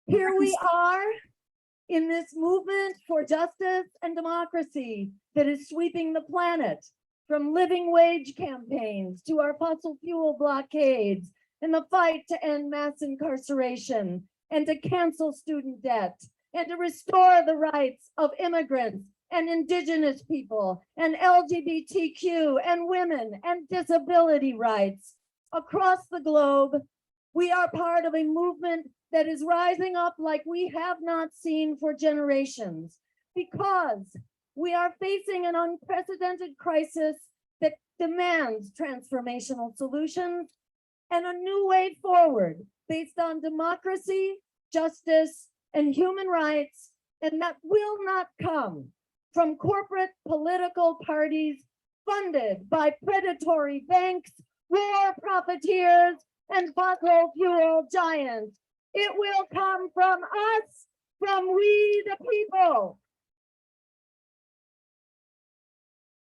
Here we are in this movement for justice and democracy that is sweeping the planet, from living wage campaigns to our fossil fuel blockades and the fight to end mass incarceration and to cancel student debt and to restore the rights of immigrants and indigenous people and LGBTQ and women and disability rights. Across the globe, we are part of a movement that is rising up like we have not seen for generations, because we are facing an unprecedented crisis that demands transformational solutions and a new way forward based on democracy, justice, and human rights, and that will not come from corporate political parties funded by predatory banks, war profiteers, and fossil fuel giants. It will come from us, from we the people.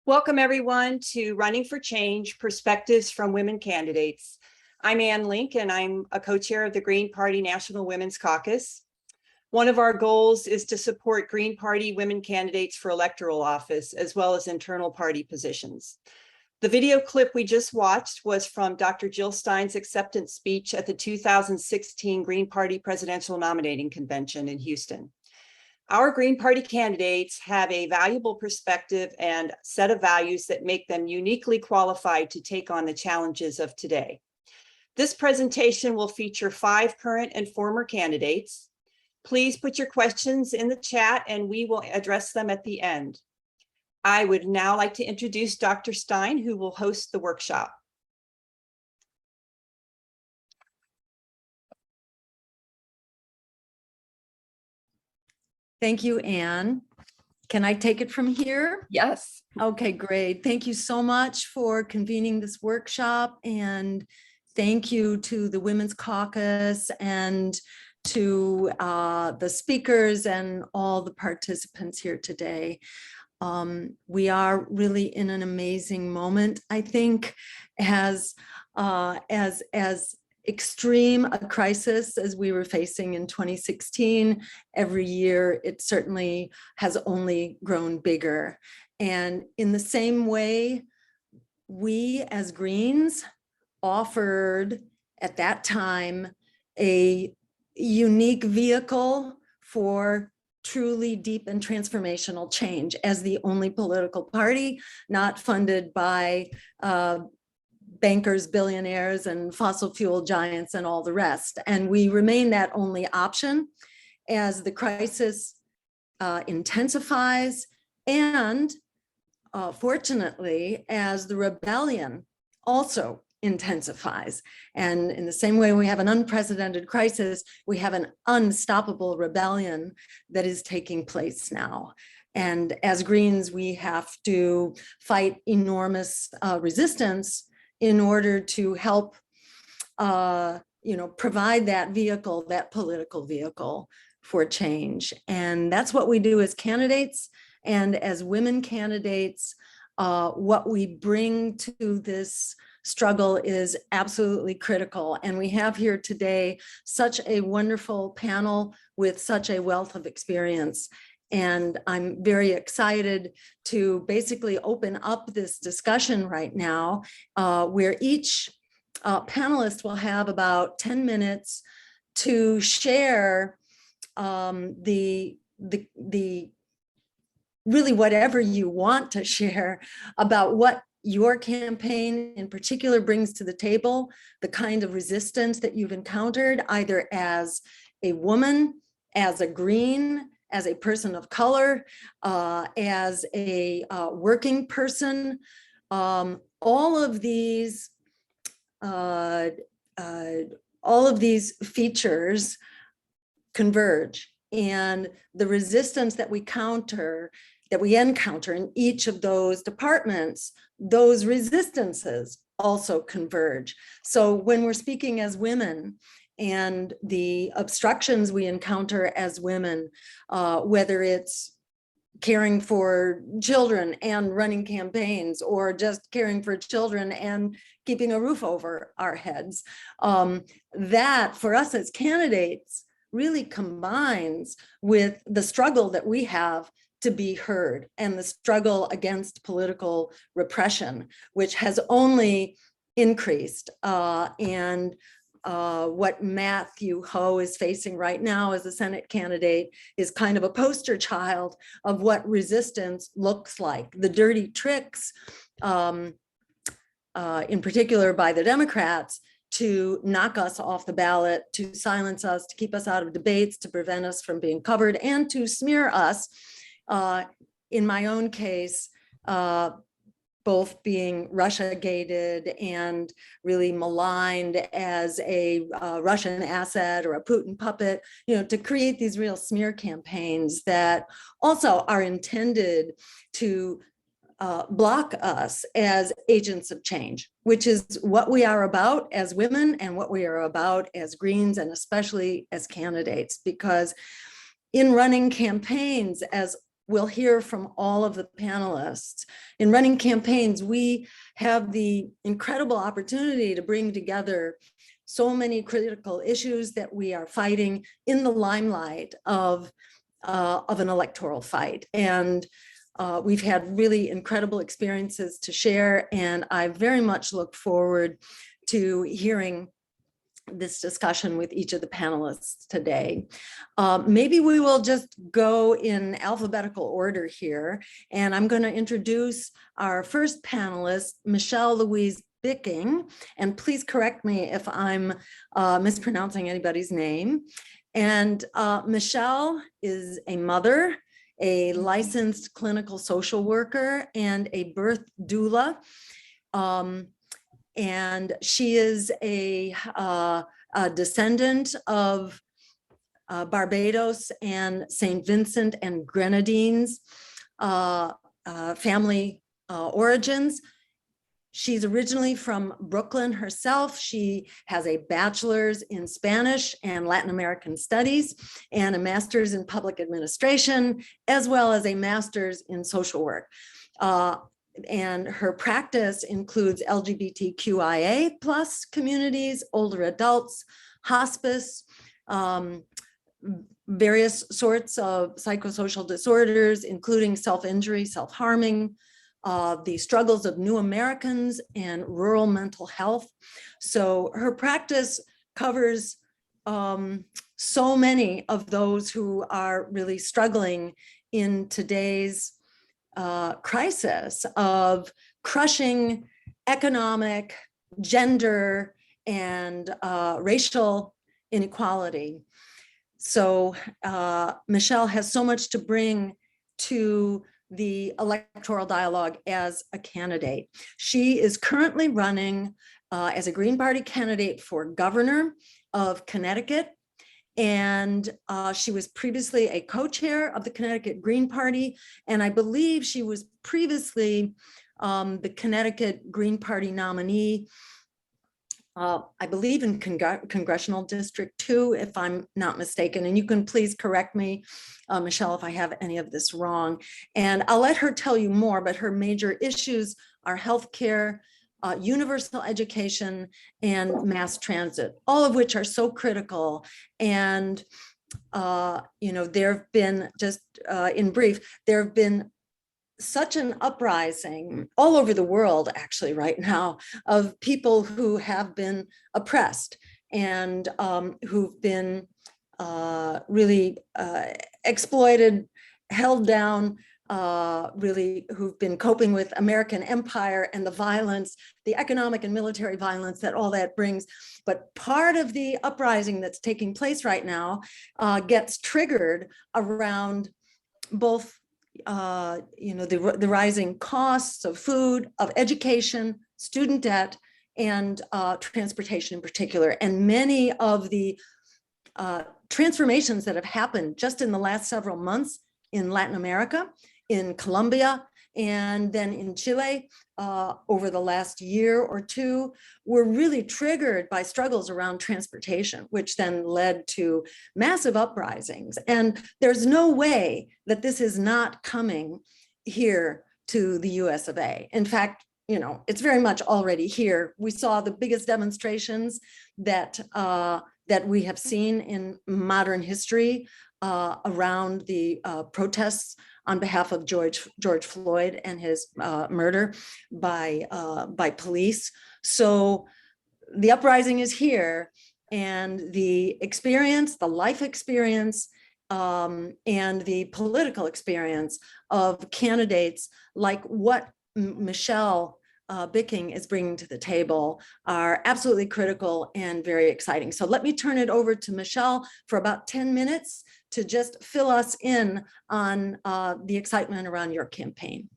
Welcome everyone to Running for Change, Perspectives from Women Candidates. I'm Ann Link and I'm a co-chair of the Green Party National Women's Caucus. One of our goals is to support Green Party women candidates for electoral office, as well as internal party positions. The video clip we just watched was from Dr. Jill Stein's acceptance speech at the 2016 Green Party Presidential Nominating Convention in Houston. Our Green Party candidates have a valuable perspective and set of values that make them uniquely qualified to take on the challenges of today. This presentation will feature 5 current and former candidates. Please put your questions in the chat and we will address them at the end. I would now like to introduce Dr. Stein, who will host the workshop. Thank you, Anne. Can I take it from here? Yes. Okay, great. Thank you so much for convening this workshop, and thank you to the Women's Caucus and to the speakers and all the participants here today. We are really in an amazing moment, I think, as extreme a crisis as we were facing in 2016. Every year, it certainly has only grown bigger. And in the same way, we as Greens offered at that time a unique vehicle for truly deep and transformational change as the only political party not funded by bankers, billionaires, and fossil fuel giants and all the rest. And we remain that only option as the crisis intensifies and fortunately, as the rebellion also intensifies. And in the same way we have an unprecedented crisis, we have an unstoppable rebellion that is taking place now. And as Greens, we have to fight enormous resistance in order to help provide that vehicle, that political vehicle for change. And that's what we do as candidates. And as women candidates, what we bring to this struggle is absolutely critical. And we have here today such a wonderful panel with such a wealth of experience. And I'm very excited to basically open up this discussion right now, where each panelist will have about 10 minutes to share really whatever you want to share about what your campaign in particular brings to the table, the kind of resistance that you've encountered, either as a woman, as a Green, as a person of color, as a working person. All of these features converge, and the resistance that we encounter in each of those departments, those resistances also converge. So when we're speaking as women and the obstructions we encounter as women, whether it's caring for children and running campaigns, or just caring for children and keeping a roof over our heads, that for us as candidates really combines with the struggle that we have to be heard and the struggle against political repression, which has only increased. What Matthew Ho is facing right now as a Senate candidate is kind of a poster child of what resistance looks like. The dirty tricks, in particular by the Democrats, to knock us off the ballot, to silence us, to keep us out of debates, to prevent us from being covered, and to smear us. In my own case, both being Russia-gated and really maligned as a Russian asset or a Putin puppet, to create these real smear campaigns that also are intended to block us as agents of change, which is what we are about as women and what we are about as Greens, and especially as candidates, because in running campaigns, as we'll hear from all of the panelists, in running campaigns, we have the incredible opportunity to bring together so many critical issues that we are fighting in the limelight of an electoral fight. And we've had really incredible experiences to share, and I very much look forward to hearing this discussion with each of the panelists today. Maybe we will just go in alphabetical order here, and I'm going to introduce our first panelist, Michelle Louise Bicking, and please correct me if I'm mispronouncing anybody's name. And Michelle is a mother, a licensed clinical social worker, and a birth doula. And she is a descendant of Barbados and St. Vincent and Grenadines family origins. She's originally from Brooklyn herself. She has a bachelor's in Spanish and Latin American studies and a master's in public administration, as well as a master's in social work. And her practice includes LGBTQIA plus communities, older adults, hospice, various sorts of psychosocial disorders, including self-injury, self-harming, the struggles of new Americans, and rural mental health. So her practice covers so many of those who are really struggling in today's crisis of crushing economic, gender, and racial inequality. So Michelle has so much to bring to the electoral dialogue as a candidate. She is currently running as a Green Party candidate for governor of Connecticut. And she was previously a co-chair of the Connecticut Green Party. And I believe she was previously the Connecticut Green Party nominee, I believe in Congressional District 2, if I'm not mistaken. And you can please correct me, Michelle, if I have any of this wrong. And I'll let her tell you more, but her major issues are healthcare, universal education, and mass transit, all of which are so critical. And, there have been, just in brief, there have been such an uprising all over the world, actually, right now, of people who have been oppressed and who've been really exploited, held down, really who've been coping with American empire and the violence, the economic and military violence that all that brings. But part of the uprising that's taking place right now gets triggered around both the rising costs of food, of education, student debt, and transportation in particular. And many of the transformations that have happened just in the last several months in Latin America, in Colombia, and then in Chile over the last year or two were really triggered by struggles around transportation, which then led to massive uprisings. And there's no way that this is not coming here to the US of A. In fact, you know, it's very much already here. We saw the biggest demonstrations that that we have seen in modern history around the protests on behalf of George Floyd and his murder by police. So the uprising is here, and the experience, the life experience, and the political experience of candidates like what Michelle Bicking is bringing to the table are absolutely critical and very exciting. So let me turn it over to Michelle for about 10 minutes to just fill us in on the excitement around your campaign.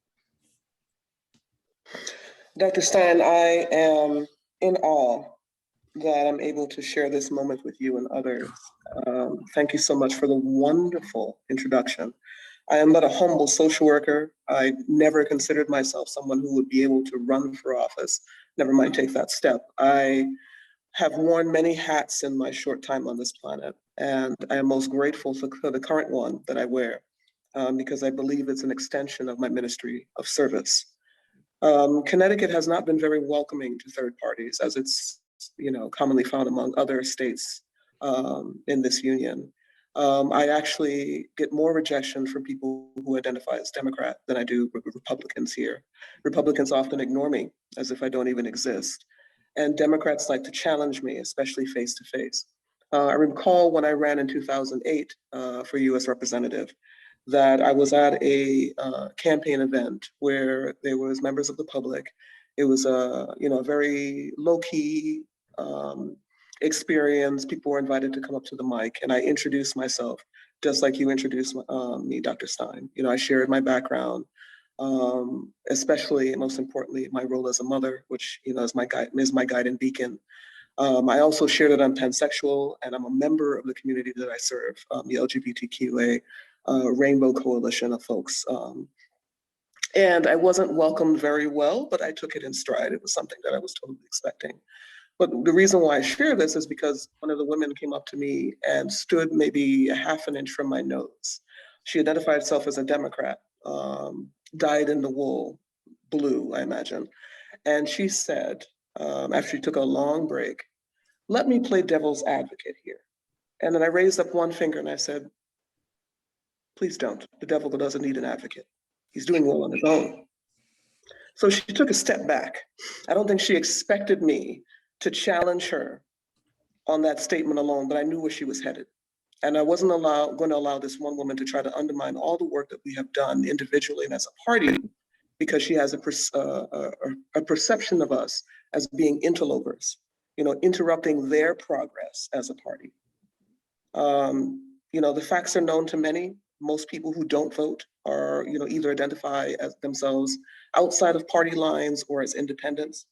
Dr. Stein, I am in awe that I'm able to share this moment with you and others. Thank you so much for the wonderful introduction. I am but a humble social worker. I never considered myself someone who would be able to run for office, never mind take that step. I have worn many hats in my short time on this planet, and I am most grateful for the current one that I wear, because I believe it's an extension of my ministry of service. Connecticut has not been very welcoming to third parties, as it's commonly found among other states in this union. I actually get more rejection from people who identify as Democrat than I do Republicans here. Republicans often ignore me as if I don't even exist. And Democrats like to challenge me, especially face to face. I recall when I ran in 2008 for US representative, that I was at a campaign event where there was members of the public. It was a very low key experience. People were invited to come up to the mic, and I introduced myself just like you introduced me, Dr. Stein. I shared my background, especially, most importantly, my role as a mother, which is my guide and beacon. I also shared that I'm pansexual and I'm a member of the community that I serve, the LGBTQA Rainbow Coalition of folks. And I wasn't welcomed very well, but I took it in stride. It was something that I was totally expecting. But the reason why I share this is because one of the women came up to me and stood maybe a half an inch from my nose. She identified herself as a Democrat, dyed in the wool, blue, I imagine. And she said, after she took a long break, "Let me play devil's advocate here." And then I raised up one finger and I said, "Please don't. The devil doesn't need an advocate. He's doing well on his own." So she took a step back. I don't think she expected me to challenge her on that statement alone, but I knew where she was headed. And I wasn't going to allow this one woman to try to undermine all the work that we have done individually and as a party, because she has a perception of us as being interlopers, interrupting their progress as a party. The facts are known to many. Most people who don't vote are, either identify as themselves outside of party lines or as independents.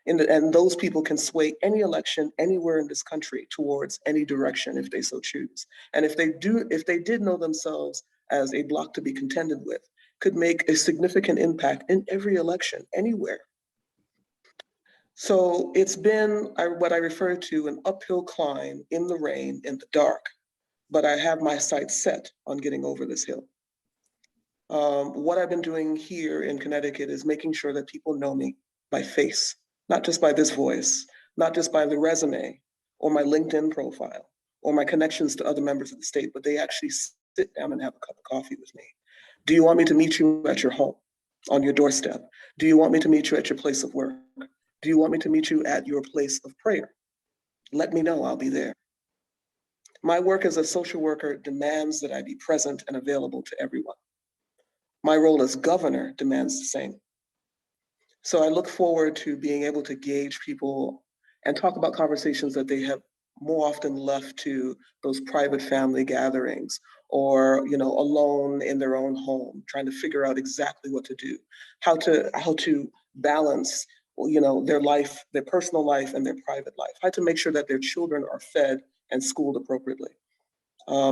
And those people can sway any election anywhere in this country towards any direction if they so choose. And if they did know themselves as a bloc to be contended with, could make a significant impact in every election anywhere. So it's been what I refer to an uphill climb in the rain, in the dark, but I have my sights set on getting over this hill. What I've been doing here in Connecticut is making sure that people know me by face, not just by this voice, not just by the resume or my LinkedIn profile or my connections to other members of the state, but they actually sit down and have a cup of coffee with me. Do you want me to meet you at your home, on your doorstep? Do you want me to meet you at your place of work? Do you want me to meet you at your place of prayer? Let me know, I'll be there. My work as a social worker demands that I be present and available to everyone. My role as governor demands the same. So I look forward to being able to gauge people and talk about conversations that they have more often left to those private family gatherings or, alone in their own home, trying to figure out exactly what to do, how to balance, their life, their personal life and their private life, how to make sure that their children are fed and schooled appropriately.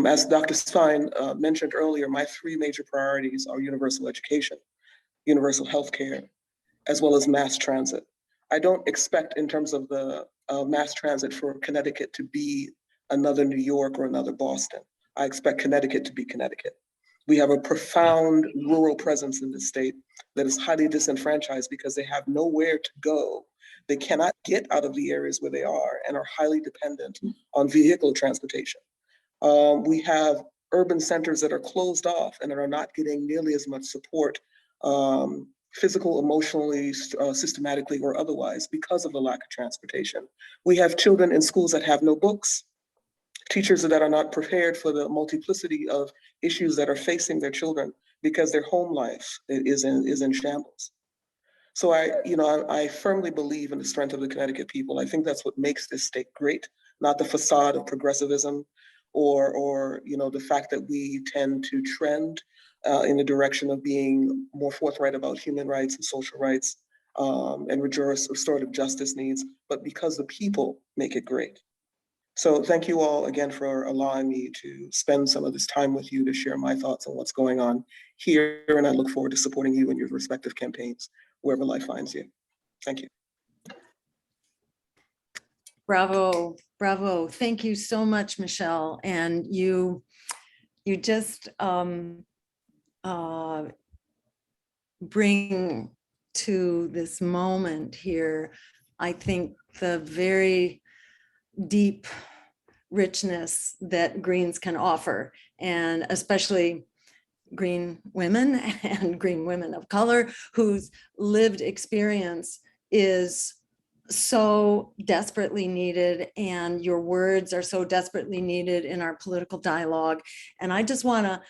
As Dr. Stein mentioned earlier, my three major priorities are universal education, universal healthcare, as well as mass transit. I don't expect in terms of the mass transit for Connecticut to be another New York or another Boston. I expect Connecticut to be Connecticut. We have a profound rural presence in the state that is highly disenfranchised because they have nowhere to go. They cannot get out of the areas where they are and are highly dependent on vehicle transportation. We have urban centers that are closed off and that are not getting nearly as much support, physical, emotionally, systematically, or otherwise, because of the lack of transportation. We have children in schools that have no books, teachers that are not prepared for the multiplicity of issues that are facing their children because their home life is in shambles. So I firmly believe in the strength of the Connecticut people. I think that's what makes this state great, not the facade of progressivism or the fact that we tend to trend in the direction of being more forthright about human rights and social rights and restorative justice needs, but because the people make it great. So thank you all again for allowing me to spend some of this time with you to share my thoughts on what's going on here. And I look forward to supporting you in your respective campaigns, wherever life finds you. Thank you. Bravo, bravo. Thank you so much, Michelle. And you just bring to this moment here, I think, the very deep richness that Greens can offer, and especially Green women and Green women of color whose lived experience is so desperately needed, and your words are so desperately needed in our political dialogue. And I just want to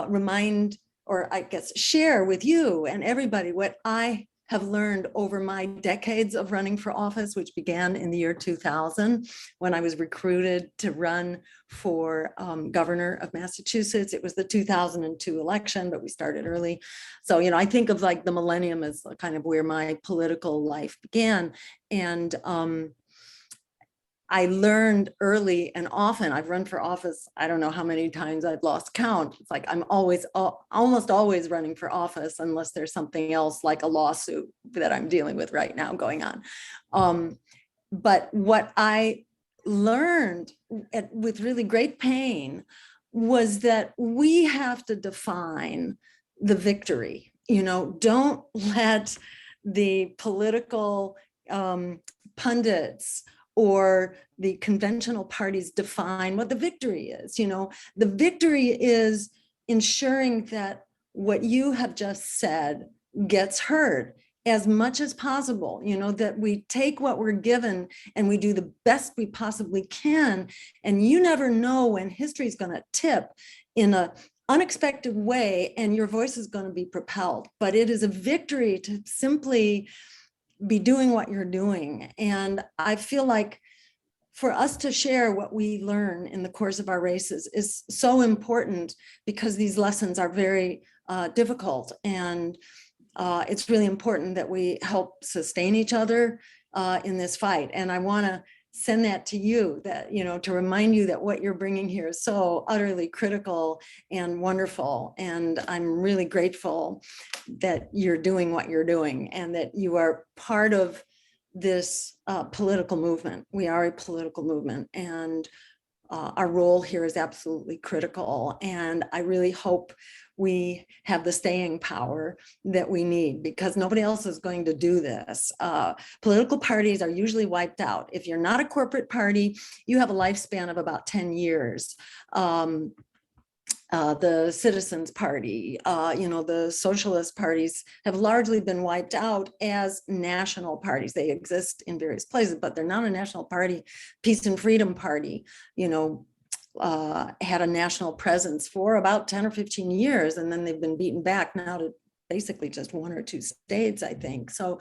remind, or I guess share with you and everybody what I have learned over my decades of running for office, which began in the year 2000 when I was recruited to run for governor of Massachusetts. It was the 2002 election, but we started early. So, I think of like the millennium as kind of where my political life began. And I learned early and often. I've run for office, I don't know how many times I've lost count. It's like I'm almost always running for office unless there's something else like a lawsuit that I'm dealing with right now going on. But what I learned with really great pain was that we have to define the victory. Don't let the political pundits or the conventional parties define what the victory is. The victory is ensuring that what you have just said gets heard as much as possible, that we take what we're given and we do the best we possibly can. And you never know when history is going to tip in an unexpected way and your voice is going to be propelled. But it is a victory to simply be doing what you're doing. And I feel like for us to share what we learn in the course of our races is so important, because these lessons are very difficult. And it's really important that we help sustain each other in this fight. And I want to send that to you, that, to remind you that what you're bringing here is so utterly critical and wonderful. And I'm really grateful that you're doing what you're doing and that you are part of this political movement. We are a political movement, and our role here is absolutely critical. And I really hope we have the staying power that we need, because nobody else is going to do this. Political parties are usually wiped out. If you're not a corporate party, you have a lifespan of about 10 years. The Citizens Party, the socialist parties have largely been wiped out as national parties. They exist in various places, but they're not a national party. Peace and Freedom Party, had a national presence for about 10 or 15 years, and then they've been beaten back now to basically just one or two states, I think. So,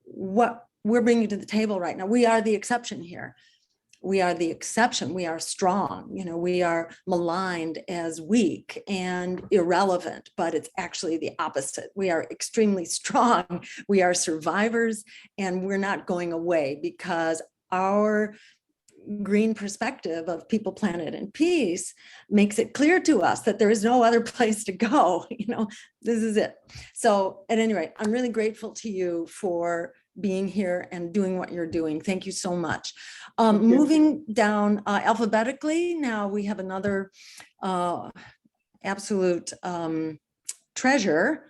what we're bringing to the table right now, we are the exception here. We are the exception. We are strong. We are maligned as weak and irrelevant, but it's actually the opposite. We are extremely strong. We are survivors, and we're not going away, because our green perspective of people, planet, and peace makes it clear to us that there is no other place to go. This is it. So at any rate, I'm really grateful to you for being here and doing what you're doing. Thank you so much. Moving down alphabetically, now we have another absolute treasure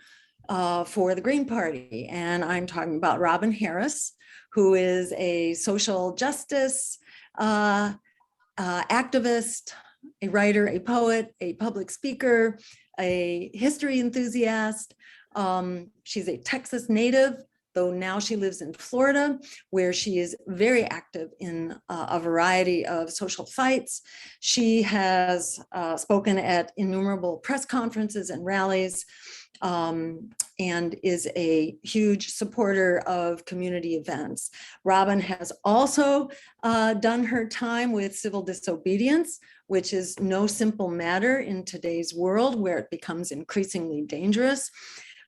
for the Green Party. And I'm talking about Robin Harris, who is a social justice activist, a writer, a poet, a public speaker, a history enthusiast. She's a Texas native, though now she lives in Florida, where she is very active in a variety of social fights. She has spoken at innumerable press conferences and rallies, and is a huge supporter of community events. Robin has also done her time with civil disobedience, which is no simple matter in today's world where it becomes increasingly dangerous.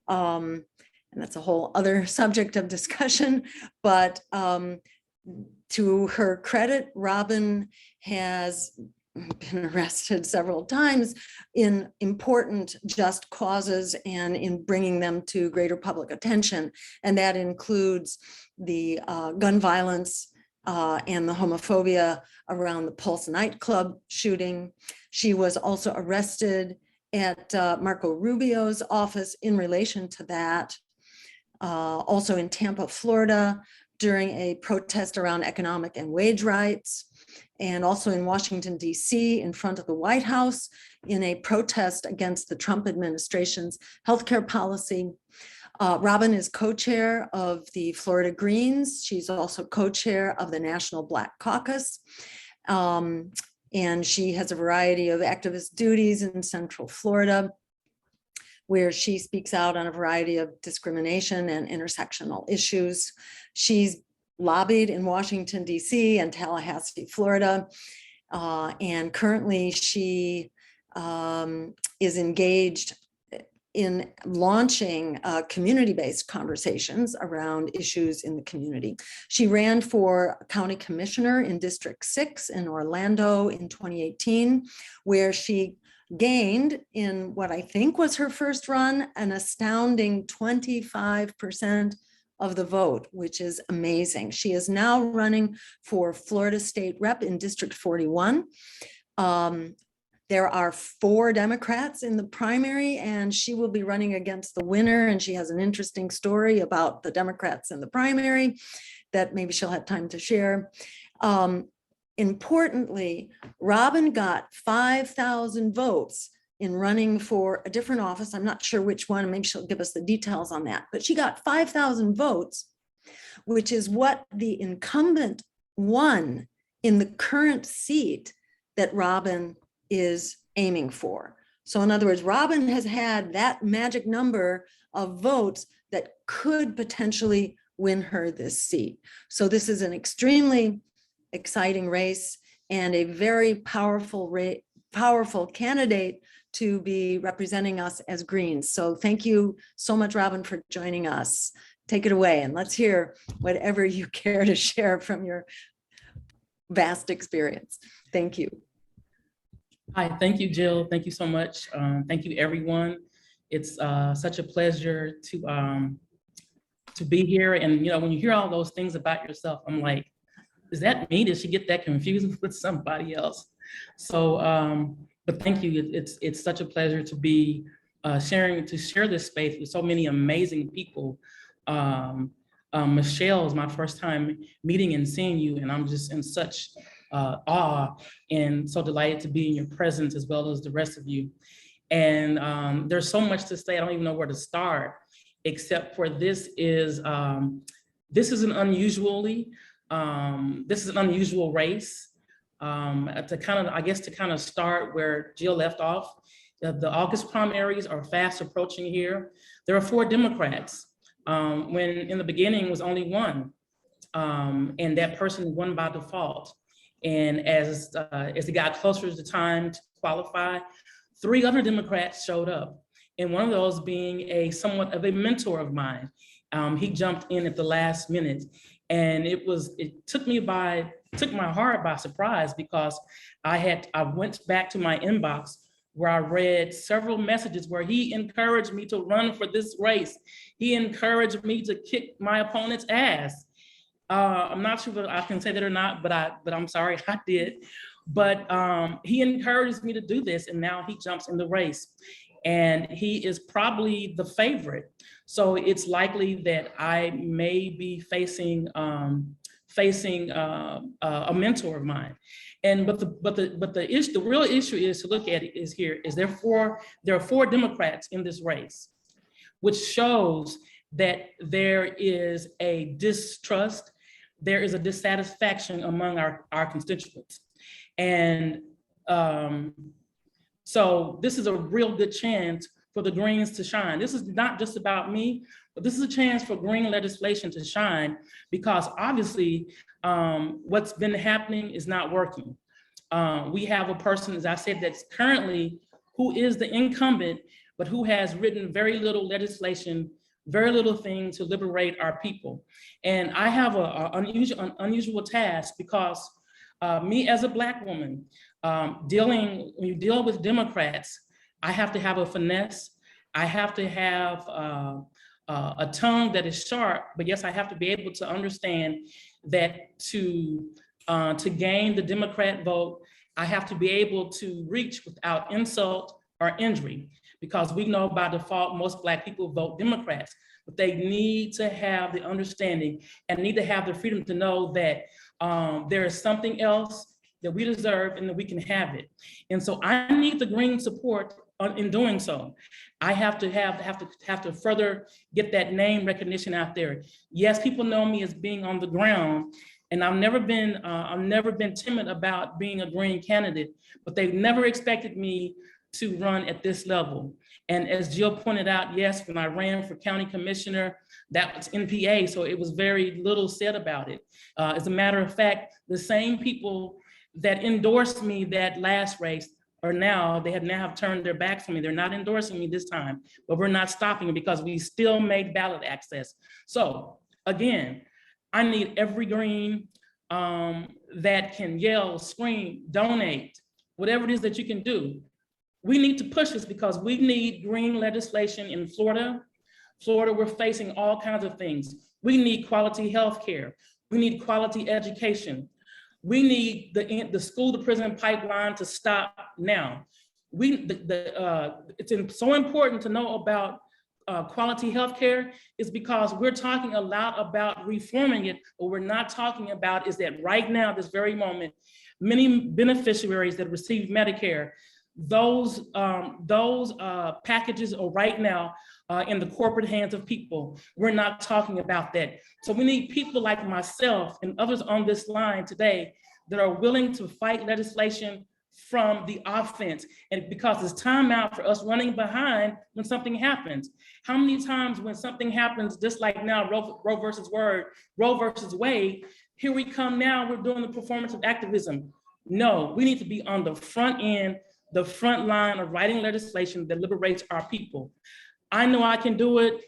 And that's a whole other subject of discussion, but to her credit, Robin has been arrested several times in important just causes and in bringing them to greater public attention. And that includes the gun violence and the homophobia around the Pulse nightclub shooting. She was also arrested at Marco Rubio's office in relation to that. Also in Tampa, Florida, during a protest around economic and wage rights, and also in Washington, D.C., in front of the White House, in a protest against the Trump administration's healthcare policy. Robin is co-chair of the Florida Greens. She's also co-chair of the National Black Caucus. And she has a variety of activist duties in Central Florida, where she speaks out on a variety of discrimination and intersectional issues. She's lobbied in Washington, D.C. and Tallahassee, Florida. And currently she is engaged in launching community-based conversations around issues in the community. She ran for county commissioner in District 6 in Orlando in 2018, where she gained, in what I think was her first run, an astounding 25% of the vote, which is amazing. She is now running for Florida State Rep in District 41. There are 4 Democrats in the primary, and she will be running against the winner. And she has an interesting story about the Democrats in the primary that maybe she'll have time to share. Importantly, Robin got 5,000 votes in running for a different office. I'm not sure which one, maybe she'll give us the details on that, but she got 5,000 votes, which is what the incumbent won in the current seat that Robin is aiming for. So in other words, Robin has had that magic number of votes that could potentially win her this seat. So this is an extremely exciting race and a very powerful candidate to be representing us as Greens. So thank you so much, Robin, for joining us. Take it away and let's hear whatever you care to share from your vast experience. Thank you. Hi, thank you, Jill. Thank you so much. Thank you, everyone. It's such a pleasure to be here. And you know, when you hear all those things about yourself, I'm like, is that me? Did she get that confused with somebody else? So, but thank you. It's such a pleasure to be share this space with so many amazing people. Michelle is my first time meeting and seeing you, and I'm just in such awe and so delighted to be in your presence as well as the rest of you. And there's so much to say. I don't even know where to start, except for this is an unusual race. To kind of start where Jill left off, the August primaries are fast approaching here. There are 4 Democrats, when in the beginning it was only 1, and that person won by default. And as it got closer to the time to qualify, 3 other Democrats showed up, and one of those being somewhat of a mentor of mine. He jumped in at the last minute, and it took my heart by surprise, because I went back to my inbox where I read several messages where he encouraged me to run for this race. He encouraged me to kick my opponent's ass. I'm not sure if I can say that or not, but I'm sorry, I did. But he encourages me to do this, and now he jumps in the race. And he is probably the favorite. So it's likely that I may be facing a mentor of mine. And the real issue is to look at it is there are four Democrats in this race, which shows that there is a distrust, there is a dissatisfaction among our constituents. And so this is a real good chance for the Greens to shine. This is not just about me, but this is a chance for Green legislation to shine, because obviously what's been happening is not working. We have a person, as I said, that's currently who is the incumbent, but who has written very little legislation, very little thing to liberate our people. And I have an unusual task, because me as a Black woman, when you deal with Democrats, I have to have a finesse. I have to have a tongue that is sharp, but yes, I have to be able to understand that to gain the Democrat vote, I have to be able to reach without insult or injury, because we know by default, most Black people vote Democrats, but they need to have the understanding and need to have the freedom to know that there is something else that we deserve and that we can have it. And so I need the Green support in doing so. I have to further get that name recognition out there. Yes, people know me as being on the ground, and I've never been timid about being a Green candidate, but they've never expected me to run at this level. And as Jill pointed out, yes, when I ran for county commissioner, that was NPA, so it was very little said about it. As a matter of fact, the same people that endorsed me that last race they have now turned their backs on me. They're not endorsing me this time, but we're not stopping it because we still made ballot access. So again, I need every Green that can yell, scream, donate, whatever it is that you can do. We need to push this because we need Green legislation in Florida. Florida, we're facing all kinds of things. We need quality health care. We need quality education. We need the school to prison pipeline to stop now. It's so important to know about quality healthcare is because we're talking a lot about reforming it. What we're not talking about is that right now, this very moment, many beneficiaries that receive Medicare, those packages are right now in the corporate hands of people. We're not talking about that. So we need people like myself and others on this line today that are willing to fight legislation from the offense. And because it's time out for us running behind when something happens. How many times when something happens, just like now, Roe versus Wade, here we come now, we're doing the performance of activism. No, we need to be on the front end, the front line of writing legislation that liberates our people. I know I can do it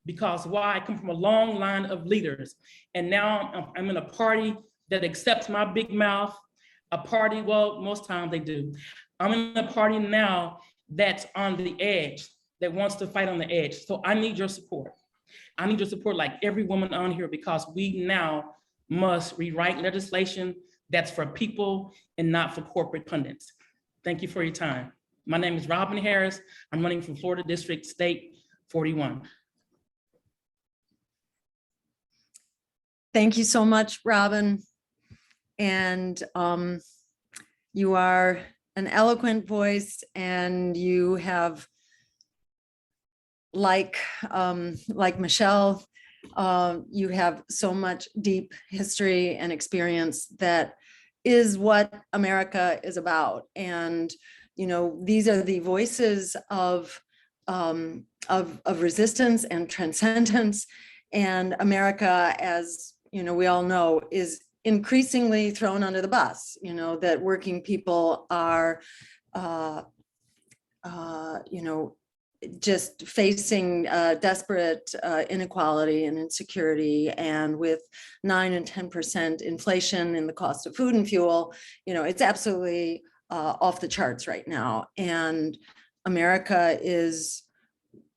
because why? I come from a long line of leaders. And now I'm in a party that accepts my big mouth, a party, well, most times they do. I'm in a party now that's on the edge, that wants to fight on the edge. So I need your support. I need your support like every woman on here, because we now must rewrite legislation that's for people and not for corporate pundits. Thank you for your time. My name is Robin Harris. I'm running for Florida District State 41. Thank you so much, Robin. And you are an eloquent voice, and you have, like Michelle, you have so much deep history and experience that is what America is about. And these are the voices of resistance and transcendence. And America, as we all know, is increasingly thrown under the bus. That working people are, just facing desperate inequality and insecurity, and with 9 and 10% inflation in the cost of food and fuel, it's absolutely off the charts right now. And America is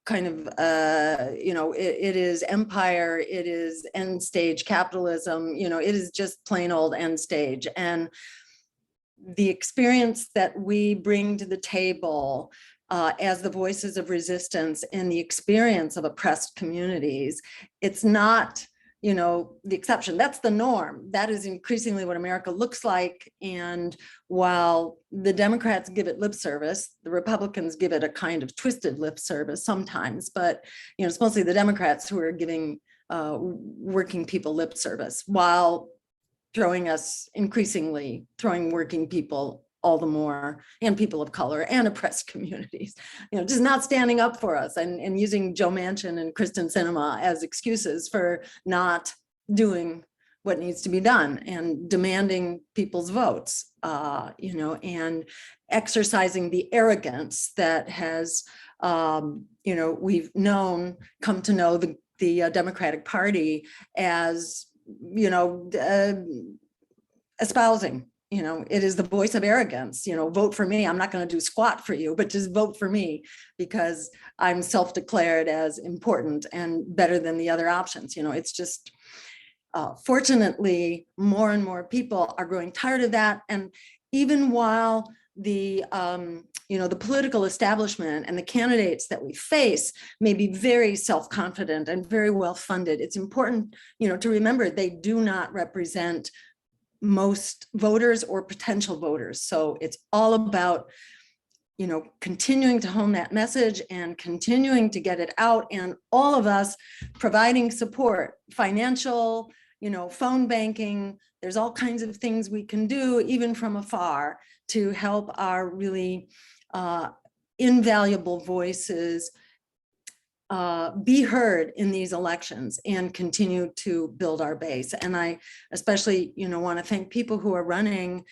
kind of, it is empire, it is end stage capitalism, it is just plain old end stage. And the experience that we bring to the table as the voices of resistance and the experience of oppressed communities, it's not, the exception. That's the norm. That is increasingly what America looks like. And while the Democrats give it lip service, the Republicans give it a kind of twisted lip service sometimes, but it's mostly the Democrats who are giving working people lip service, while throwing working people all the more, and people of color and oppressed communities, just not standing up for us, and using Joe Manchin and Kristen Sinema as excuses for not doing what needs to be done and demanding people's votes, and exercising the arrogance that has, we've come to know the Democratic Party as, espousing. It is the voice of arrogance, vote for me. I'm not going to do squat for you, but just vote for me because I'm self-declared as important and better than the other options. It's just, fortunately, more and more people are growing tired of that. And even while the political establishment and the candidates that we face may be very self-confident and very well-funded, it's important, to remember they do not represent most voters or potential voters. So it's all about, continuing to hone that message and continuing to get it out, and all of us providing support, financial, phone banking. There's all kinds of things we can do, even from afar, to help our really invaluable voices be heard in these elections and continue to build our base. And I especially, want to thank people who are running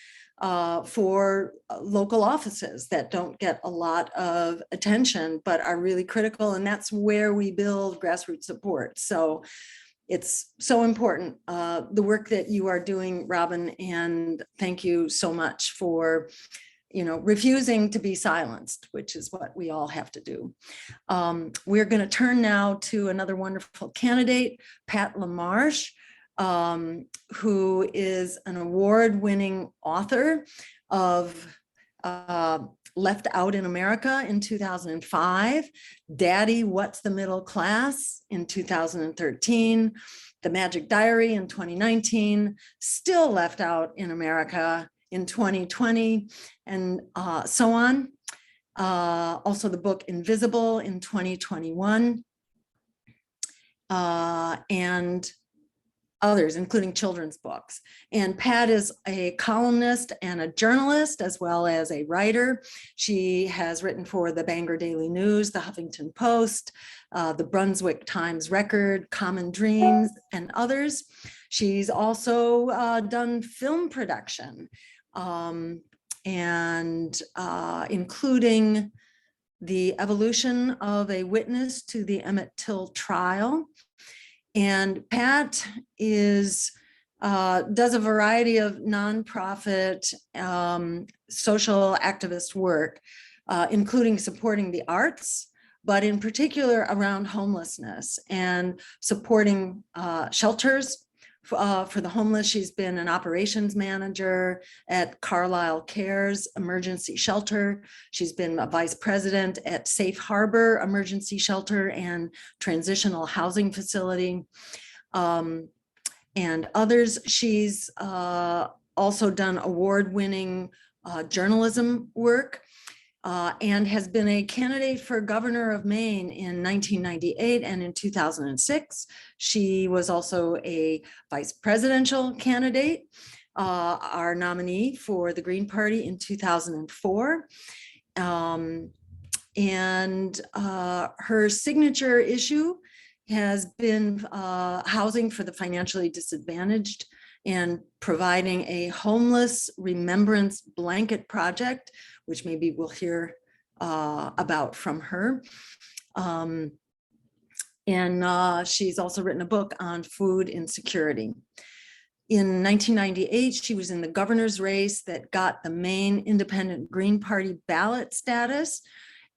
for local offices that don't get a lot of attention, but are really critical. And that's where we build grassroots support. So it's so important, the work that you are doing, Robin, and thank you so much for refusing to be silenced, which is what we all have to do. We're going to turn now to another wonderful candidate, Pat LaMarche, who is an award-winning author of Left Out in America in 2005, Daddy, What's the Middle Class in 2013, The Magic Diary in 2019, Still Left Out in America in 2020, and so on. Also the book Invisible in 2021, and others, including children's books. And Pat is a columnist and a journalist, as well as a writer. She has written for the Bangor Daily News, the Huffington Post, the Brunswick Times Record, Common Dreams, and others. She's also done film production, and including the evolution of a witness to the Emmett Till trial. And Pat does a variety of nonprofit social activist work, including supporting the arts, but in particular around homelessness and supporting shelters for the homeless. She's been an operations manager at Carlisle Cares Emergency Shelter. She's been a vice president at Safe Harbor Emergency Shelter and Transitional Housing Facility, and others. She's also done award-winning journalism work, and has been a candidate for governor of Maine in 1998 and in 2006. She was also a vice presidential candidate, our nominee for the Green Party in 2004. And her signature issue has been housing for the financially disadvantaged and providing a homeless remembrance blanket project, which maybe we'll hear about from her. And she's also written a book on food insecurity. In 1998, she was in the governor's race that got the Maine Independent Green Party ballot status.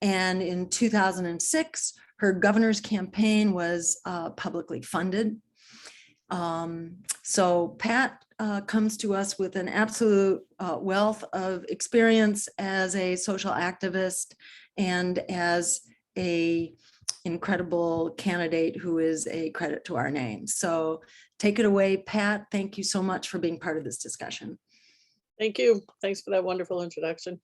And in 2006, her governor's campaign was publicly funded. So Pat comes to us with an absolute wealth of experience as a social activist and as a incredible candidate who is a credit to our name. So take it away, Pat. Thank you so much for being part of this discussion. Thank you. Thanks for that wonderful introduction.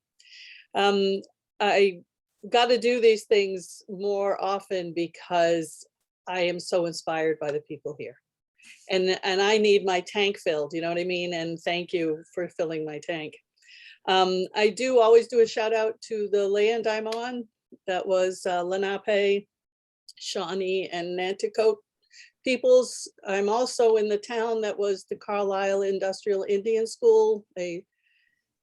I got to do these things more often because I am so inspired by the people here. And I need my tank filled, you know what I mean? And thank you for filling my tank. I do always do a shout out to the land I'm on. That was Lenape, Shawnee, and Nanticoke peoples. I'm also in the town that was the Carlisle Industrial Indian School, a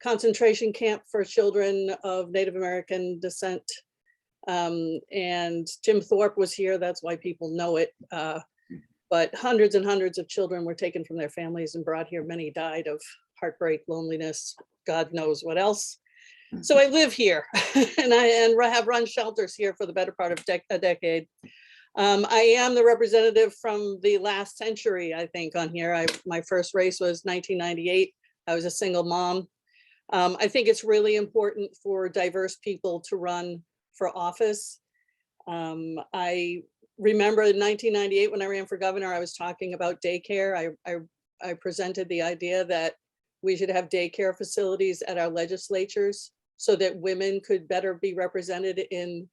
concentration camp for children of Native American descent. And Jim Thorpe was here, that's why people know it. But hundreds and hundreds of children were taken from their families and brought here. Many died of heartbreak, loneliness, God knows what else. So I live here and I have run shelters here for the better part of a decade. I am the representative from the last century, I think, on here. My first race was 1998. I was a single mom. I think it's really important for diverse people to run for office. I remember in 1998 when I ran for governor, I was talking about daycare. I presented the idea that we should have daycare facilities at our legislatures so that women could better be represented in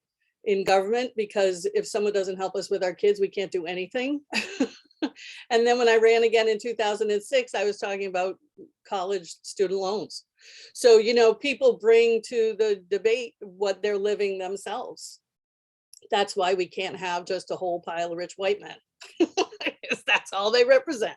government, because if someone doesn't help us with our kids, we can't do anything. And then when I ran again in 2006, I was talking about college student loans. So, you know, people bring to the debate what they're living themselves. That's why we can't have just a whole pile of rich white men. That's all they represent.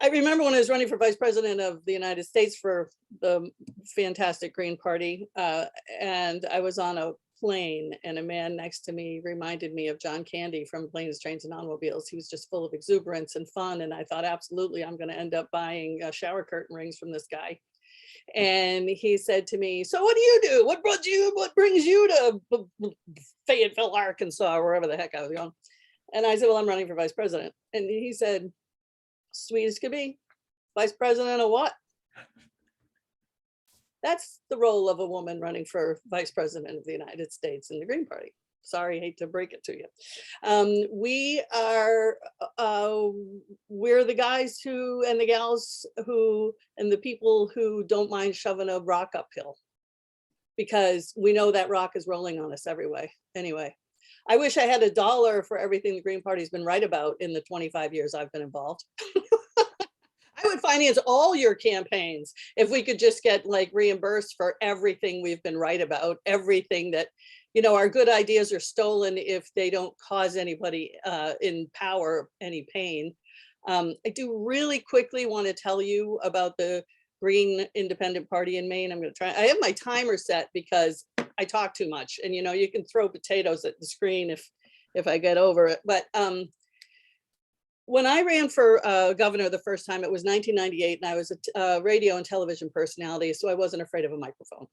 I remember when I was running for vice president of the United States for the fantastic Green Party, and I was on a plane and a man next to me reminded me of John Candy from Planes, Trains, and Automobiles. He was just full of exuberance and fun. And I thought, absolutely, I'm going to end up buying shower curtain rings from this guy. And he said to me, so what do you do? What brings you to Fayetteville, Arkansas, or wherever the heck I was going? And I said, well, I'm running for vice president. And he said, sweet as could be, vice president of what? That's the role of a woman running for vice president of the United States in the Green Party. Sorry, hate to break it to you. We're the guys who, and the gals who, and the people who don't mind shoving a rock uphill, because we know that rock is rolling on us every way. Anyway, I wish I had $1 for everything the Green Party's been right about in the 25 years I've been involved. I would finance all your campaigns if we could just get like reimbursed for everything we've been right about, everything that, you know, our good ideas are stolen if they don't cause anybody in power any pain. I do really quickly want to tell you about the Green Independent Party in Maine. I'm going to try. I have my timer set because I talk too much, and you know, you can throw potatoes at the screen if I get over it. But when I ran for governor the first time, it was 1998, and I was a radio and television personality, so I wasn't afraid of a microphone.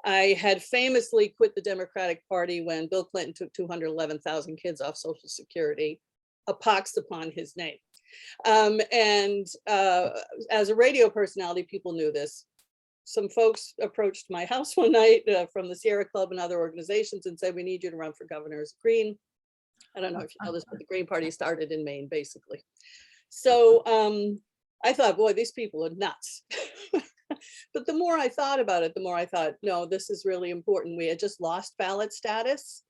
I had famously quit the Democratic Party when Bill Clinton took 211,000 kids off Social Security, a pox upon his name. As a radio personality, people knew this. Some folks approached my house one night from the Sierra Club and other organizations and said, we need you to run for governor as Green. I don't know if you know this, but the Green Party started in Maine, basically. So I thought, boy, these people are nuts. But the more I thought about it, the more I thought, no, this is really important. We had just lost ballot status.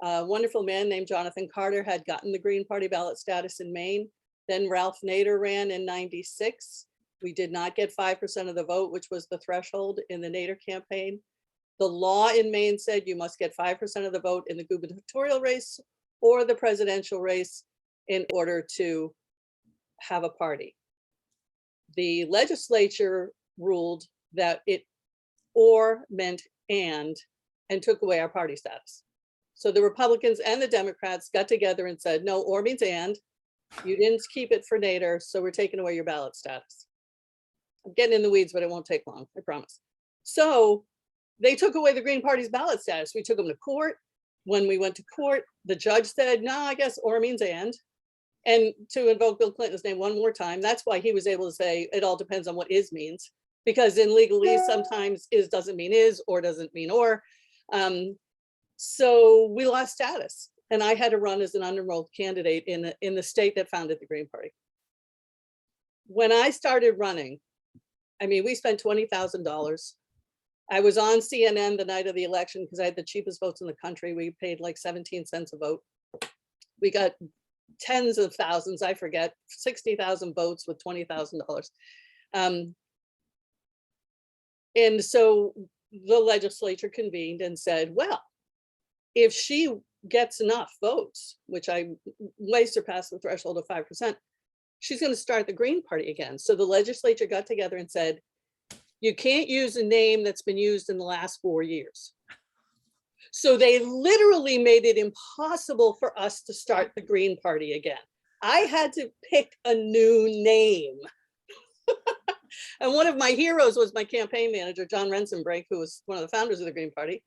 A wonderful man named Jonathan Carter had gotten the Green Party ballot status in Maine. Then Ralph Nader ran in '96. We did not get 5% of the vote, which was the threshold in the Nader campaign. The law in Maine said you must get 5% of the vote in the gubernatorial race or the presidential race in order to have a party. The legislature ruled that it or meant and took away our party status. So the Republicans and the Democrats got together and said, no, or means and. You didn't keep it for Nader, so we're taking away your ballot status. I'm getting in the weeds, but it won't take long, I promise. So they took away the Green Party's ballot status. We took them to court. When we went to court, the judge said, no, I guess or means and. And to invoke Bill Clinton's name one more time, that's why he was able to say it all depends on what is means, because in legalese sometimes is doesn't mean is or doesn't mean or. So we lost status, and I had to run as an unenrolled candidate in the state that founded the Green Party. When I started running, I mean, we spent $20,000. I was on CNN the night of the election because I had the cheapest votes in the country. We paid like 17 cents a vote. We got tens of thousands, I forget, 60,000 votes with $20,000. And so the legislature convened and said, well, if she gets enough votes, which I way surpassed the threshold of 5%, she's going to start the Green Party again. So the legislature got together and said, you can't use a name that's been used in the last 4 years. So they literally made it impossible for us to start the Green Party again. I had to pick a new name. And one of my heroes was my campaign manager, John Rensenbrink, who was one of the founders of the Green Party.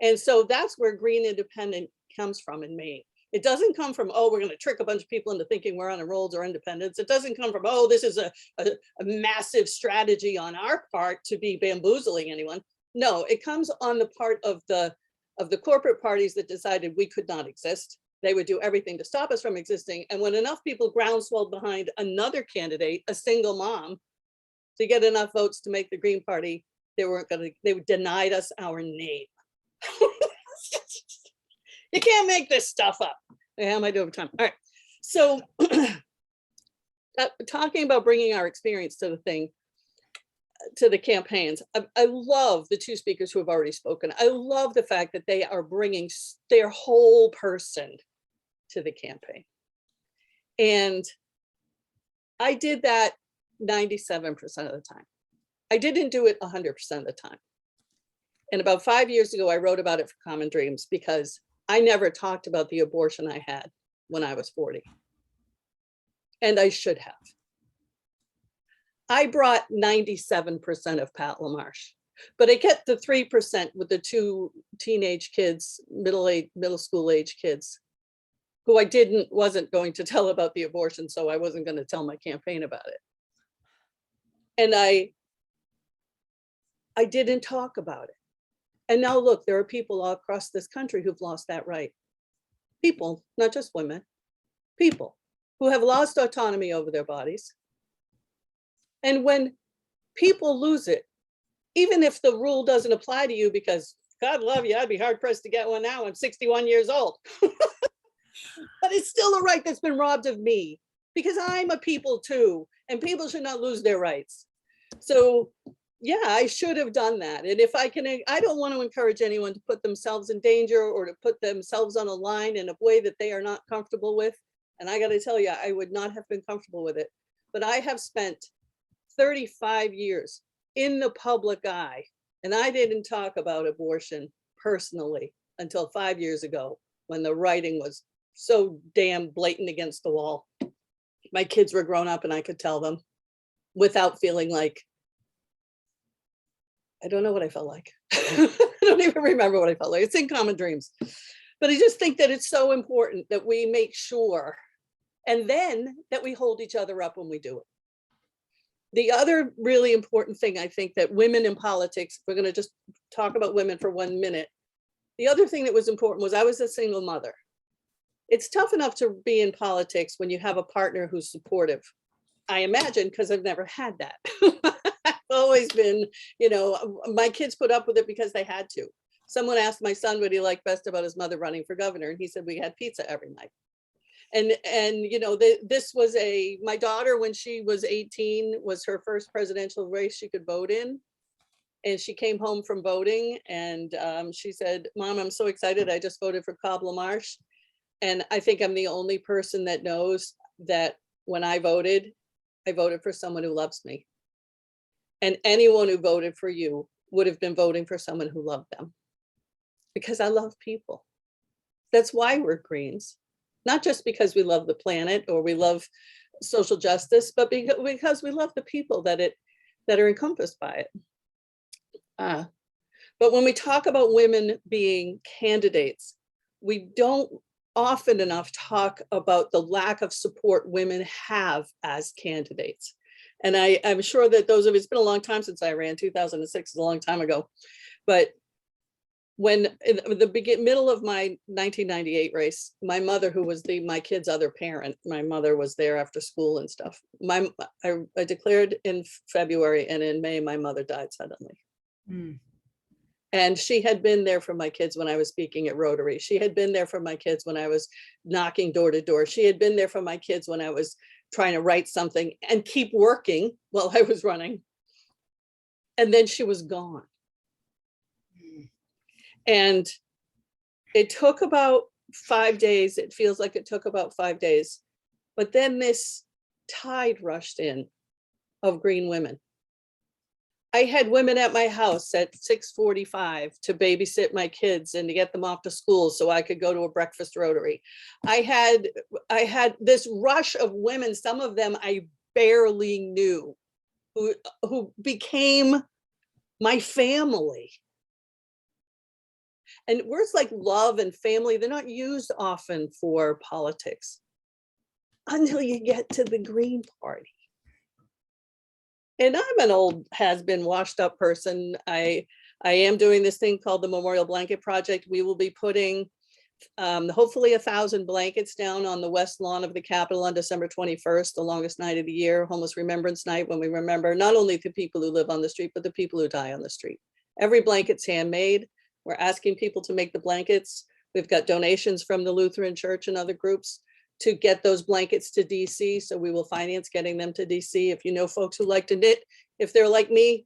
And so that's where Green Independent comes from in Maine. It doesn't come from, oh, we're going to trick a bunch of people into thinking we're unenrolled or independents. It doesn't come from, oh, this is a massive strategy on our part to be bamboozling anyone. No, it comes on the part of the corporate parties that decided we could not exist. They would do everything to stop us from existing. And when enough people groundswelled behind another candidate, a single mom, to get enough votes to make the Green Party, they denied us our name. You can't make this stuff up. How am I doing time? All right. So talking about bringing our experience to the thing, to the campaigns, I love the two speakers who have already spoken. I love the fact that they are bringing their whole person to the campaign. And I did that 97% of the time. I didn't do it 100% of the time. And about 5 years ago, I wrote about it for Common Dreams because I never talked about the abortion I had when I was 40. And I should have. I brought 97% of Pat LaMarche, but I kept the 3% with the two teenage kids, middle school age kids, who I wasn't going to tell about the abortion, so I wasn't going to tell my campaign about it. And I didn't talk about it. And now look, there are people all across this country who've lost that right. People, not just women, people who have lost autonomy over their bodies. And when people lose it, even if the rule doesn't apply to you, because God love you, I'd be hard pressed to get one now. I'm 61 years old. But it's still a right that's been robbed of me because I'm a people too, and people should not lose their rights. So yeah, I should have done that. And if I can, I don't want to encourage anyone to put themselves in danger or to put themselves on a line in a way that they are not comfortable with. And I got to tell you, I would not have been comfortable with it. But I have spent 35 years in the public eye, and I didn't talk about abortion personally until 5 years ago when the writing was so damn blatant against the wall. My kids were grown up and I could tell them without feeling like, I don't know what I felt like. I don't even remember what I felt like. It's in Common Dreams. But I just think that it's so important that we make sure, and then that we hold each other up when we do it. The other really important thing, I think, that women in politics, we're going to just talk about women for 1 minute. The other thing that was important was I was a single mother. It's tough enough to be in politics when you have a partner who's supportive. I imagine, because I've never had that. I've always been, my kids put up with it because they had to. Someone asked my son what he liked best about his mother running for governor, and he said we had pizza every night. And this was my daughter, when she was 18, was her first presidential race she could vote in. And she came home from voting and she said, Mom, I'm so excited. I just voted for LaMarche. And I think I'm the only person that knows that when I voted for someone who loves me. And anyone who voted for you would have been voting for someone who loved them. Because I love people. That's why we're Greens. Not just because we love the planet or we love social justice, but because we love the people that are encompassed by it. But when we talk about women being candidates, we don't often enough talk about the lack of support women have as candidates. And I'm sure that those of, it's been a long time since I ran, 2006 is a long time ago. But when in the middle of my 1998 race, my mother, who was my kid's other parent, my mother was there after school and stuff. I declared in February, and in May, my mother died suddenly. Mm. And she had been there for my kids when I was speaking at Rotary. She had been there for my kids when I was knocking door to door. She had been there for my kids when I was trying to write something and keep working while I was running. And then she was gone. And it took about 5 days. It feels like it took about 5 days. But then this tide rushed in of green women. I had women at my house at 6:45 to babysit my kids and to get them off to school so I could go to a breakfast Rotary. I had this rush of women, some of them I barely knew, who became my family. And words like love and family, they're not used often for politics until you get to the Green Party. And I'm an old has-been washed up person. I am doing this thing called the Memorial Blanket Project. We will be putting hopefully 1,000 blankets down on the west lawn of the Capitol on December 21st, the longest night of the year, Homeless Remembrance Night, when we remember not only the people who live on the street, but the people who die on the street. Every blanket's handmade. We're asking people to make the blankets. We've got donations from the Lutheran Church and other groups to get those blankets to DC. So we will finance getting them to DC. If you know folks who like to knit, if they're like me,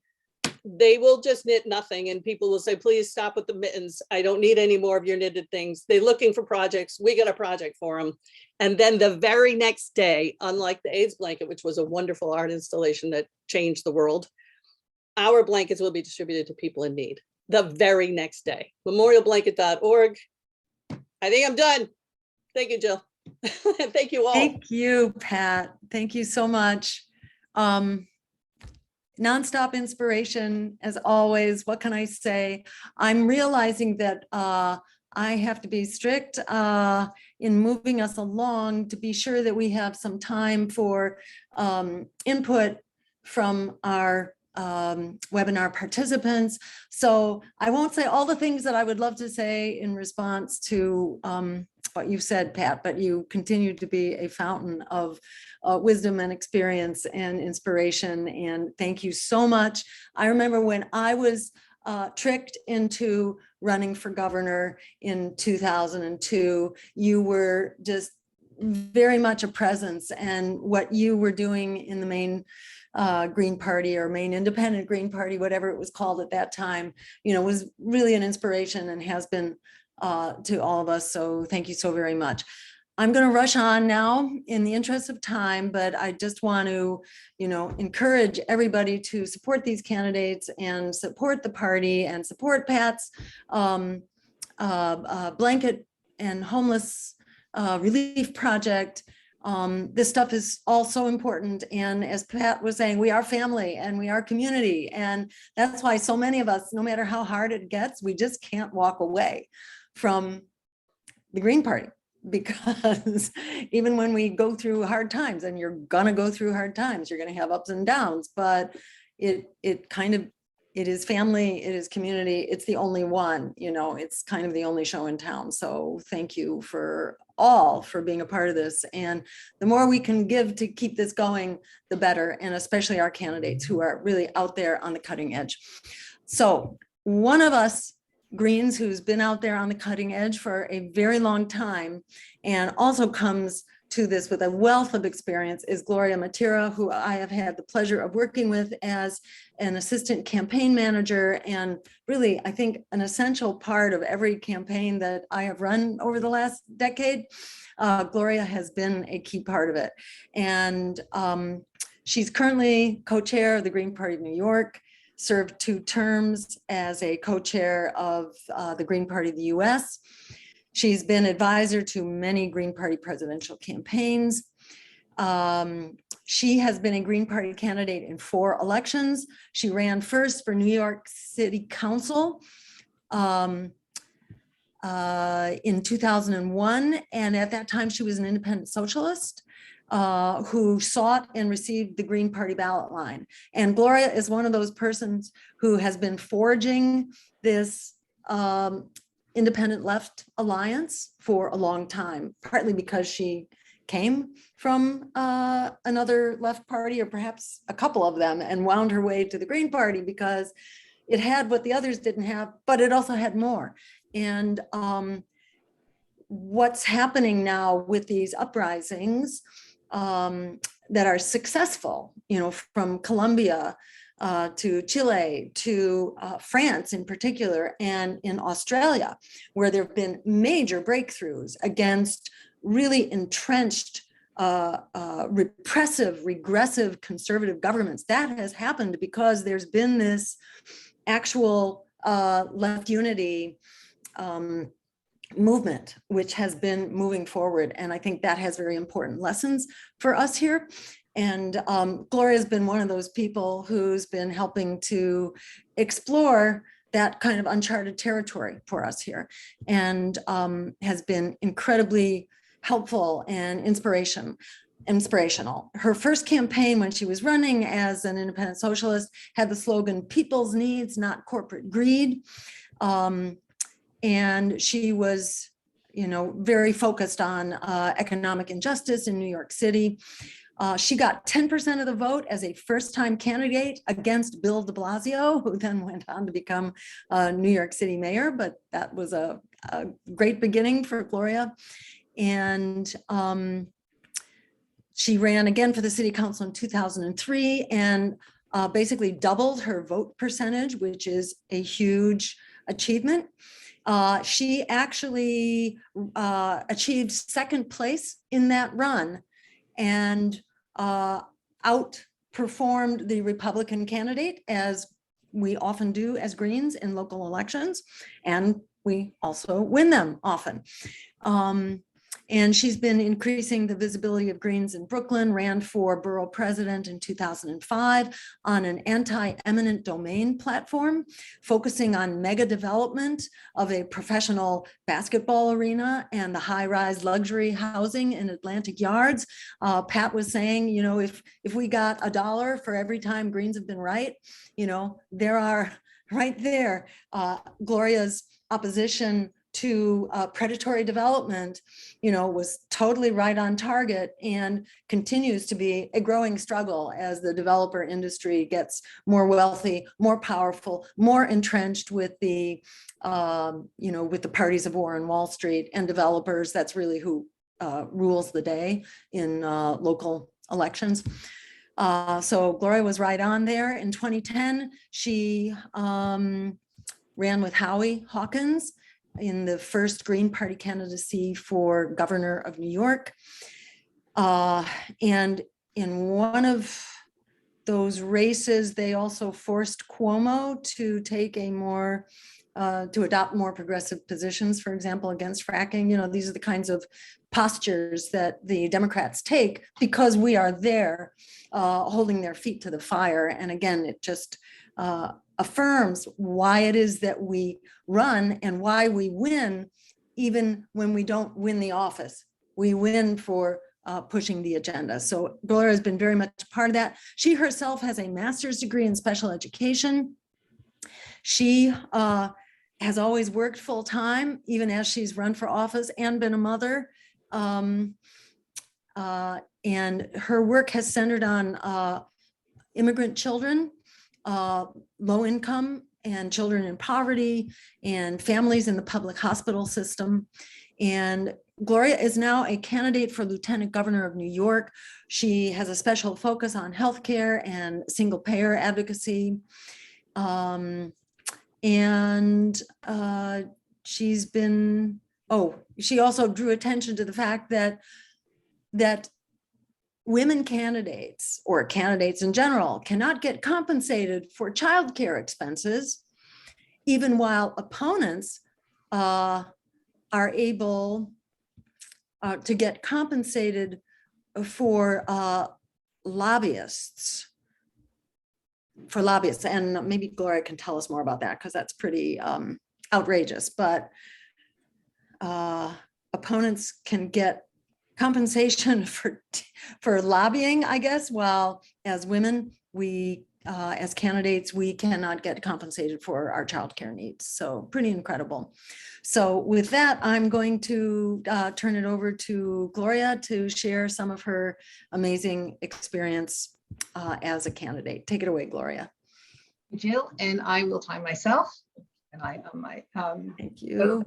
they will just knit nothing. And people will say, please stop with the mittens. I don't need any more of your knitted things. They're looking for projects. We got a project for them. And then the very next day, unlike the AIDS blanket, which was a wonderful art installation that changed the world, our blankets will be distributed to people in need the very next day. Memorialblanket.org. I think I'm done. Thank you, Jill. Thank you all. Thank you, Pat. Thank you so much. Nonstop inspiration, as always. What can I say? I'm realizing that I have to be strict in moving us along to be sure that we have some time for input from our webinar participants. So I won't say all the things that I would love to say in response to what you said, Pat, but you continue to be a fountain of wisdom and experience and inspiration. And thank you so much. I remember when I was tricked into running for governor in 2002, you were just very much a presence, and what you were doing in the Maine Green Party or Maine Independent Green Party, whatever it was called at that time, you know, was really an inspiration and has been to all of us. So thank you so very much. I'm going to rush on now in the interest of time, but I just want to, you know, encourage everybody to support these candidates and support the party and support Pat's blanket and homeless relief project. This stuff is all so important. And as Pat was saying, we are family and we are community. And that's why so many of us, no matter how hard it gets, we just can't walk away from the Green Party, because even when we go through hard times, and you're gonna go through hard times, you're gonna have ups and downs, but it is family, it is community, it's the only one, you know, it's kind of the only show in town. So thank you for all for being a part of this. And the more we can give to keep this going, the better, and especially our candidates who are really out there on the cutting edge. So one of us Greens who's been out there on the cutting edge for a very long time and also comes to this with a wealth of experience is Gloria Matira, who I have had the pleasure of working with as an assistant campaign manager, and really, I think, an essential part of every campaign that I have run over the last decade. Gloria has been a key part of it. And she's currently co-chair of the Green Party of New York, served 2 terms as a co-chair of the Green Party of the US. She's been advisor to many Green Party presidential campaigns. She has been a Green Party candidate in 4 elections. She ran first for New York City Council. in 2001. And at that time, she was an independent socialist who sought and received the Green Party ballot line. And Gloria is one of those persons who has been forging this independent left alliance for a long time, partly because she came from another left party, or perhaps a couple of them, and wound her way to the Green Party because it had what the others didn't have, but it also had more. And what's happening now with these uprisings that are successful, you know, from Colombia to Chile, to France in particular, and in Australia, where there have been major breakthroughs against really entrenched, repressive, regressive, conservative governments. That has happened because there's been this actual left unity movement, which has been moving forward. And I think that has very important lessons for us here. And Gloria has been one of those people who's been helping to explore that kind of uncharted territory for us here, and has been incredibly helpful and inspirational. Her first campaign when she was running as an independent socialist had the slogan, "People's needs, not corporate greed." And she was, you know, very focused on economic injustice in New York City. She got 10% of the vote as a first-time candidate against Bill de Blasio, who then went on to become New York City mayor, but that was a great beginning for Gloria. And she ran again for the city council in 2003 and basically doubled her vote percentage, which is a huge achievement. She actually achieved second place in that run and outperformed the Republican candidate, as we often do as Greens in local elections, and we also win them often. And she's been increasing the visibility of Greens in Brooklyn, ran for borough president in 2005 on an anti-eminent domain platform, focusing on mega development of a professional basketball arena and the high-rise luxury housing in Atlantic Yards. Pat was saying, you know, if we got $1 for every time Greens have been right, you know, there are right there, Gloria's opposition to predatory development, you know, was totally right on target and continues to be a growing struggle as the developer industry gets more wealthy, more powerful, more entrenched with the, you know, with the parties of war on Wall Street and developers. That's really who rules the day in local elections. So Gloria was right on there. In 2010, she ran with Howie Hawkins in the first Green Party candidacy for governor of New York. And in one of those races, they also forced Cuomo to take a more, to adopt more progressive positions, for example, against fracking. You know, these are the kinds of postures that the Democrats take because we are there holding their feet to the fire. And again, it just affirms why it is that we run and why we win, even when we don't win the office. We win for pushing the agenda. So Gloria has been very much a part of that. She herself has a master's degree in special education. She has always worked full time, even as she's run for office and been a mother. And her work has centered on immigrant children, low income and children in poverty and families in the public hospital system. And Gloria is now a candidate for Lieutenant Governor of New York. She has a special focus on healthcare and single payer advocacy. She's been, she also drew attention to the fact that women candidates or candidates in general cannot get compensated for childcare expenses, even while opponents are able to get compensated for lobbyists. And maybe Gloria can tell us more about that because that's pretty outrageous. But opponents can get compensation for lobbying, I guess, while as women, we as candidates, we cannot get compensated for our childcare needs. So pretty incredible. So with that, I'm going to turn it over to Gloria to share some of her amazing experience as a candidate. Take it away, Gloria. Jill, and I will time myself. And I on my Thank you.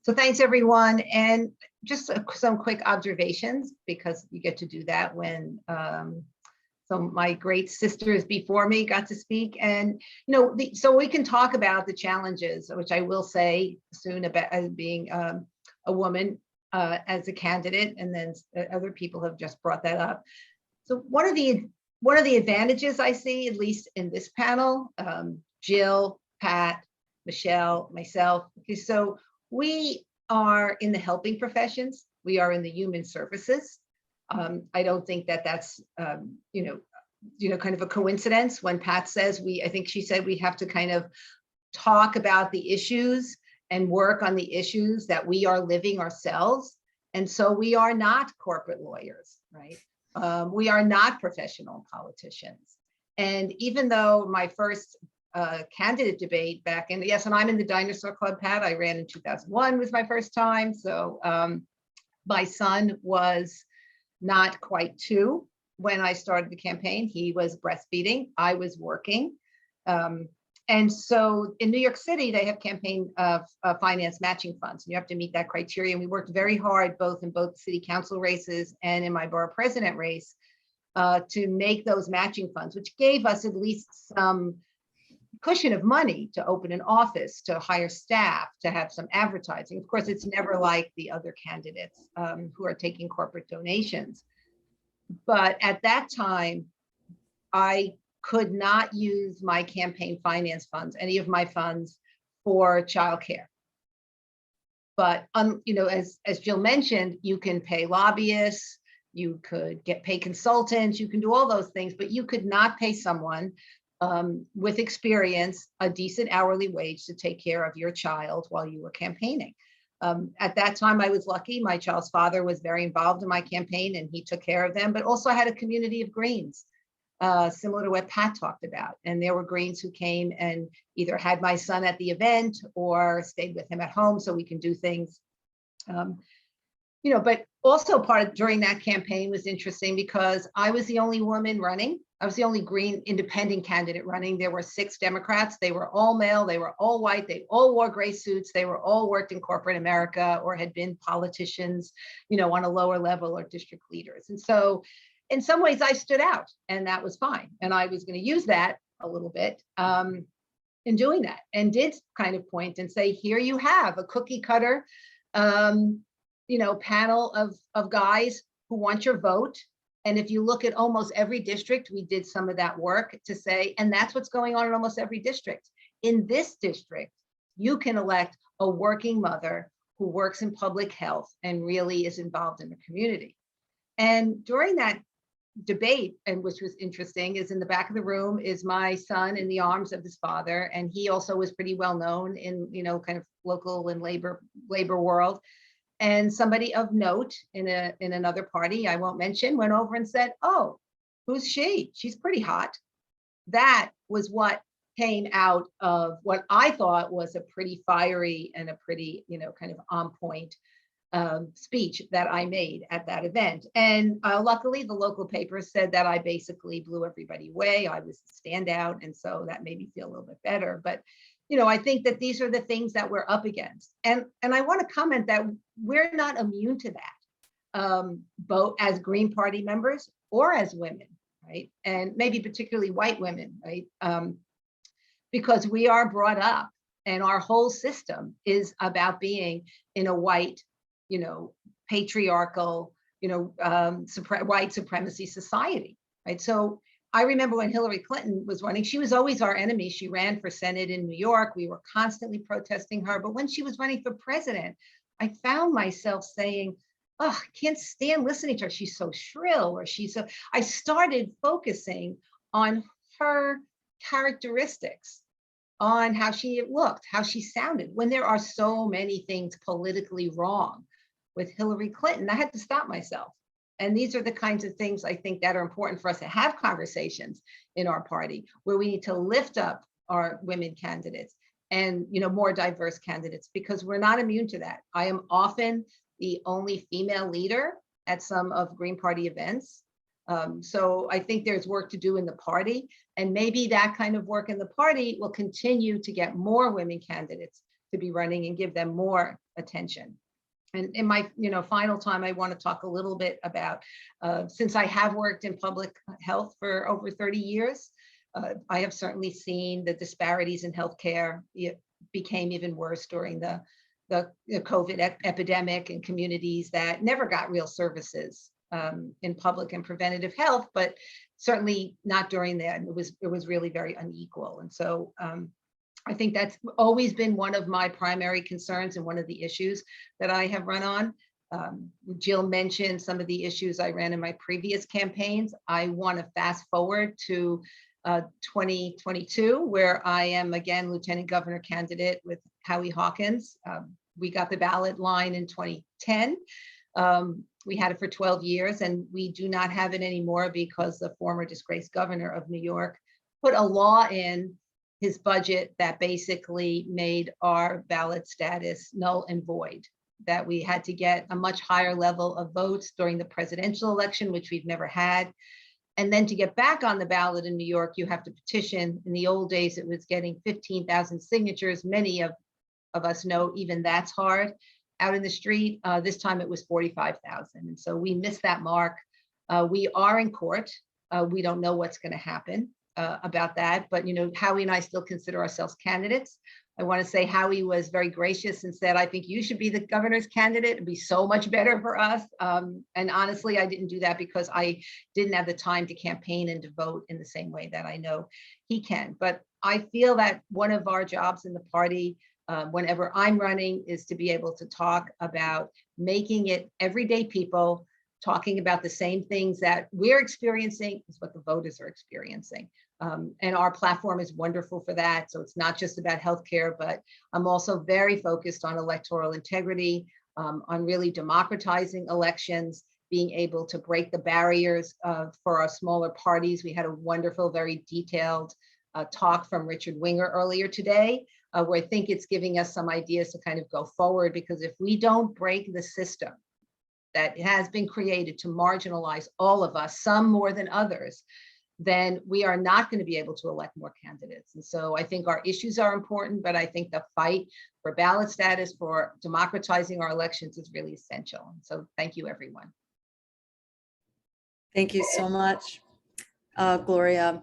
So thanks everyone, and just some quick observations, because you get to do that when some of my great sisters before me got to speak. And so we can talk about the challenges, which I will say soon, about as being a woman as a candidate, and then other people have just brought that up. So one of the advantages I see, at least in this panel, Jill, Pat, Michelle, myself, okay, so we are in the helping professions. We are in the human services. I don't think that that's, kind of a coincidence when Pat says I think she said we have to kind of talk about the issues and work on the issues that we are living ourselves. And so we are not corporate lawyers, right? We are not professional politicians. And even though my first candidate debate back in, yes, and I'm in the Dinosaur Club, Pat, I ran in 2001 was my first time. So my son was not quite 2 when I started the campaign. He was breastfeeding, I was working. And so in New York City, they have campaign finance matching funds. And you have to meet that criteria. And we worked very hard, both in both city council races and in my borough president race, to make those matching funds, which gave us at least some cushion of money to open an office, to hire staff, to have some advertising. Of course, it's never like the other candidates who are taking corporate donations. But at that time, I could not use my campaign finance funds, any of my funds, for childcare. But as Jill mentioned, you can pay lobbyists, you could pay consultants, you can do all those things, but you could not pay someone with experience a decent hourly wage to take care of your child while you were campaigning. At that time, I was lucky. My child's father was very involved in my campaign and he took care of them, but also I had a community of Greens, similar to what Pat talked about. And there were Greens who came and either had my son at the event or stayed with him at home so we can do things. But also during that campaign was interesting because I was the only woman running. I was the only Green independent candidate running. There were 6 Democrats. They were all male. They were all white. They all wore gray suits. They were all worked in corporate America or had been politicians, on a lower level or district leaders. And so in some ways I stood out and that was fine. And I was going to use that a little bit in doing that, and did kind of point and say, here you have a cookie cutter, panel of guys who want your vote. And if you look at almost every district, we did some of that work to say, and that's what's going on in almost every district. In this district, you can elect a working mother who works in public health and really is involved in the community. And during that debate, and which was interesting, is in the back of the room is my son in the arms of his father. And he also was pretty well known in, kind of local and labor world. And somebody of note in another party, I won't mention, went over and said, "Oh, who's she? She's pretty hot." That was what came out of what I thought was a pretty fiery and a pretty, kind of on point speech that I made at that event. And luckily, the local paper said that I basically blew everybody away. I was a standout. And so that made me feel a little bit better. But I think that these are the things that we're up against. And I want to comment that we're not immune to that, both as Green Party members or as women, right? And maybe particularly white women, right? Because we are brought up and our whole system is about being in a white, patriarchal, white supremacy society, right? So I remember when Hillary Clinton was running, she was always our enemy. She ran for Senate in New York. We were constantly protesting her. But when she was running for president, I found myself saying, "Oh, I can't stand listening to her. She's so shrill," or I started focusing on her characteristics on how she looked, how she sounded, when there are so many things politically wrong with Hillary Clinton. I had to stop myself. And these are the kinds of things I think that are important for us to have conversations in our party, where we need to lift up our women candidates and, you know, more diverse candidates, because we're not immune to that. I am often the only female leader at some of Green Party events. So I think there's work to do in the party, and maybe that kind of work in the party will continue to get more women candidates to be running and give them more attention. And in my, you know, final time, I want to talk a little bit about, since I have worked in public health for over 30 years, I have certainly seen the disparities in healthcare. It became even worse during the COVID epidemic in communities that never got real services in public and preventative health, but certainly not during that. It was really very unequal. And so I think that's always been one of my primary concerns and one of the issues that I have run on. Jill mentioned some of the issues I ran in my previous campaigns. I want to fast forward to 2022, where I am again Lieutenant Governor candidate with Howie Hawkins. We got the ballot line in 2010. We had it for 12 years, and we do not have it anymore because the former disgraced governor of New York put a law in his budget that basically made our ballot status null and void, that we had to get a much higher level of votes during the presidential election, which we've never had. And then to get back on the ballot in New York, you have to petition. In the old days, it was getting 15,000 signatures. Many of us know even that's hard out in the street. This time it was 45,000. And so we missed that mark. We are in court. We don't know what's going to happen about that. But, you know, Howie and I still consider ourselves candidates. I want to say Howie was very gracious and said, I think you should be the governor's candidate. It'd be so much better for us. And honestly, I didn't do that because I didn't have the time to campaign and to vote in the same way that I know he can. But I feel that one of our jobs in the party, whenever I'm running, is to be able to talk about making it everyday people talking about the same things that we're experiencing is what the voters are experiencing. And our platform is wonderful for that. So it's not just about healthcare, but I'm also very focused on electoral integrity, on really democratizing elections, being able to break the barriers for our smaller parties. We had a wonderful, very detailed talk from Richard Winger earlier today, where I think it's giving us some ideas to kind of go forward, because if we don't break the system that has been created to marginalize all of us, some more than others, then we are not going to be able to elect more candidates. And so I think our issues are important, but I think the fight for ballot status, for democratizing our elections is really essential. So thank you, everyone. Thank you so much, Gloria.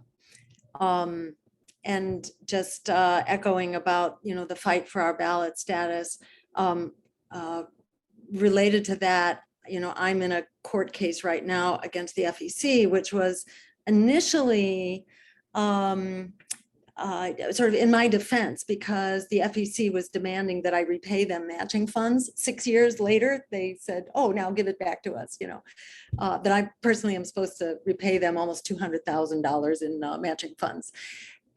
And just echoing about, you know, the fight for our ballot status. Related to that, you know, I'm in a court case right now against the FEC, which was initially sort of in my defense, because the FEC was demanding that I repay them matching funds. 6 years later, they said, oh, now give it back to us, you know, that I personally am supposed to repay them almost $200,000 in matching funds.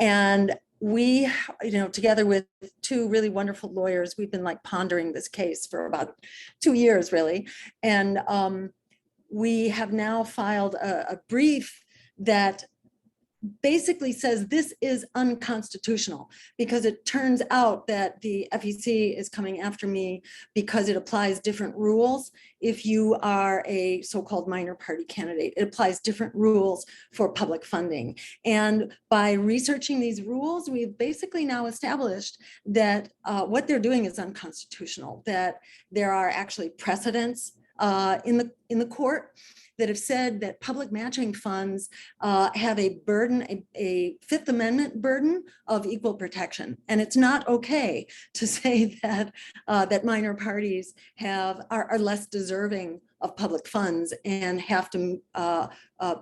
And we, you know, together with two really wonderful lawyers, we've been like pondering this case for about 2 years, really. And we have now filed a brief that basically says this is unconstitutional, because it turns out that the FEC is coming after me because it applies different rules. If you are a so-called minor party candidate, it applies different rules for public funding. And by researching these rules, we've basically now established that what they're doing is unconstitutional, that there are actually precedents in the court that have said that public matching funds have a burden, a Fifth Amendment burden of equal protection. And it's not okay to say that that minor parties are less deserving of public funds and have to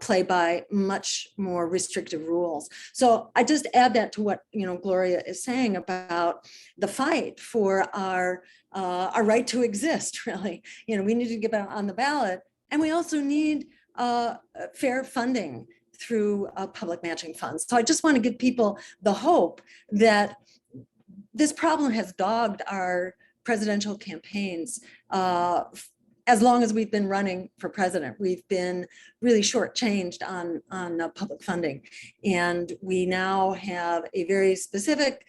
play by much more restrictive rules. So I just add that to what, you know, Gloria is saying about the fight for our right to exist, really. You know, we need to get on the ballot, and we also need fair funding through public matching funds. So I just want to give people the hope that this problem has dogged our presidential campaigns as long as we've been running for president. We've been really shortchanged on public funding. And we now have a very specific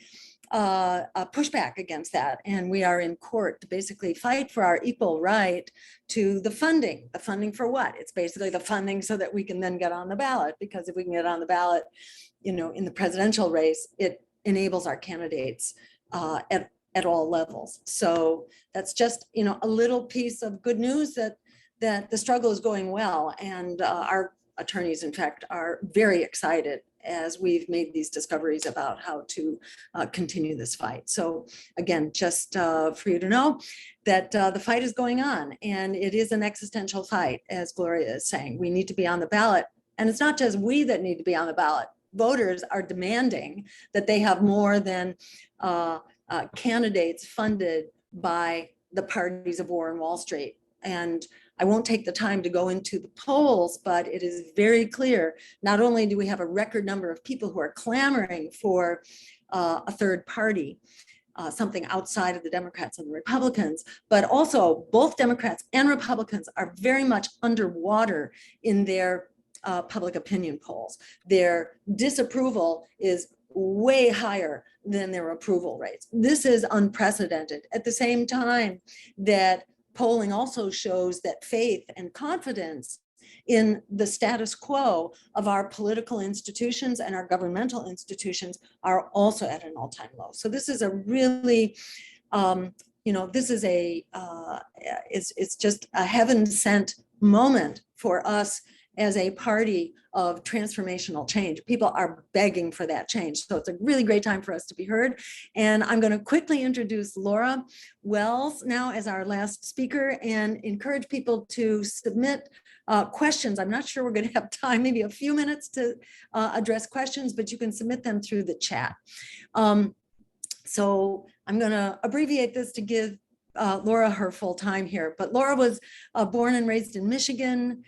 a pushback against that. And we are in court to basically fight for our equal right to the funding. The funding for what? It's basically the funding so that we can then get on the ballot, because if we can get on the ballot, you know, in the presidential race, it enables our candidates at all levels. So that's just, you know, a little piece of good news that the struggle is going well. And our attorneys, in fact, are very excited as we've made these discoveries about how to continue this fight. So again, just for you to know that the fight is going on, and it is an existential fight, as Gloria is saying. We need to be on the ballot, and it's not just we that need to be on the ballot. Voters are demanding that they have more than candidates funded by the parties of war and Wall Street. And I won't take the time to go into the polls, but it is very clear, not only do we have a record number of people who are clamoring for a third party, something outside of the Democrats and the Republicans, but also both Democrats and Republicans are very much underwater in their public opinion polls. Their disapproval is way higher than their approval rates. This is unprecedented. At the same time that polling also shows that faith and confidence in the status quo of our political institutions and our governmental institutions are also at an all-time low. So this is a really, you know, this is it's just a heaven-sent moment for us as a party of transformational change. People are begging for that change. So it's a really great time for us to be heard. And I'm going to quickly introduce Laura Wells now as our last speaker and encourage people to submit questions. I'm not sure we're going to have time, maybe a few minutes to address questions, but you can submit them through the chat. So I'm going to abbreviate this to give Laura her full time here. But Laura was born and raised in Michigan.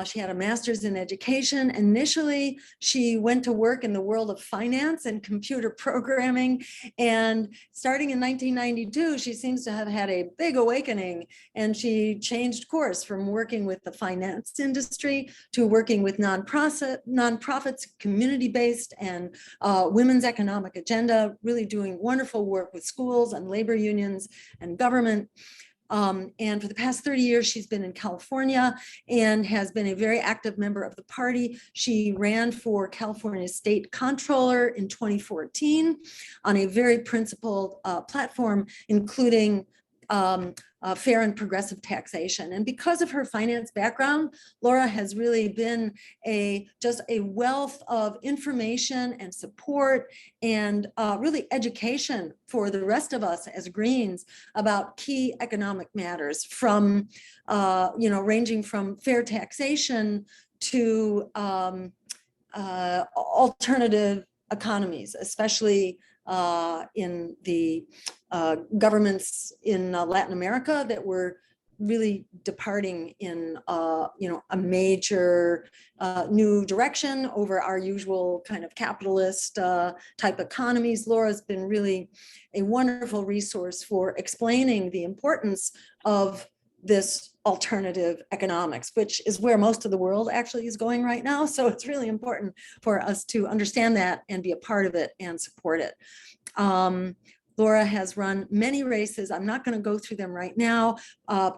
She had a master's in education. Initially, she went to work in the world of finance and computer programming. And starting in 1992, she seems to have had a big awakening. And she changed course from working with the finance industry to working with nonprofits, community-based, and women's economic agenda, really doing wonderful work with schools and labor unions and government. And for the past 30 years, she's been in California and has been a very active member of the party. She ran for California State Comptroller in 2014 on a very principled platform, including fair and progressive taxation. And because of her finance background, Laura has really been just a wealth of information and support and really education for the rest of us as Greens about key economic matters, from ranging from fair taxation to alternative economies, especially in the governments in Latin America that were really departing in a major new direction over our usual kind of capitalist type economies. Laura's been really a wonderful resource for explaining the importance of this alternative economics, which is where most of the world actually is going right now. So it's really important for us to understand that and be a part of it and support it. Laura has run many races. I'm not going to go through them right now.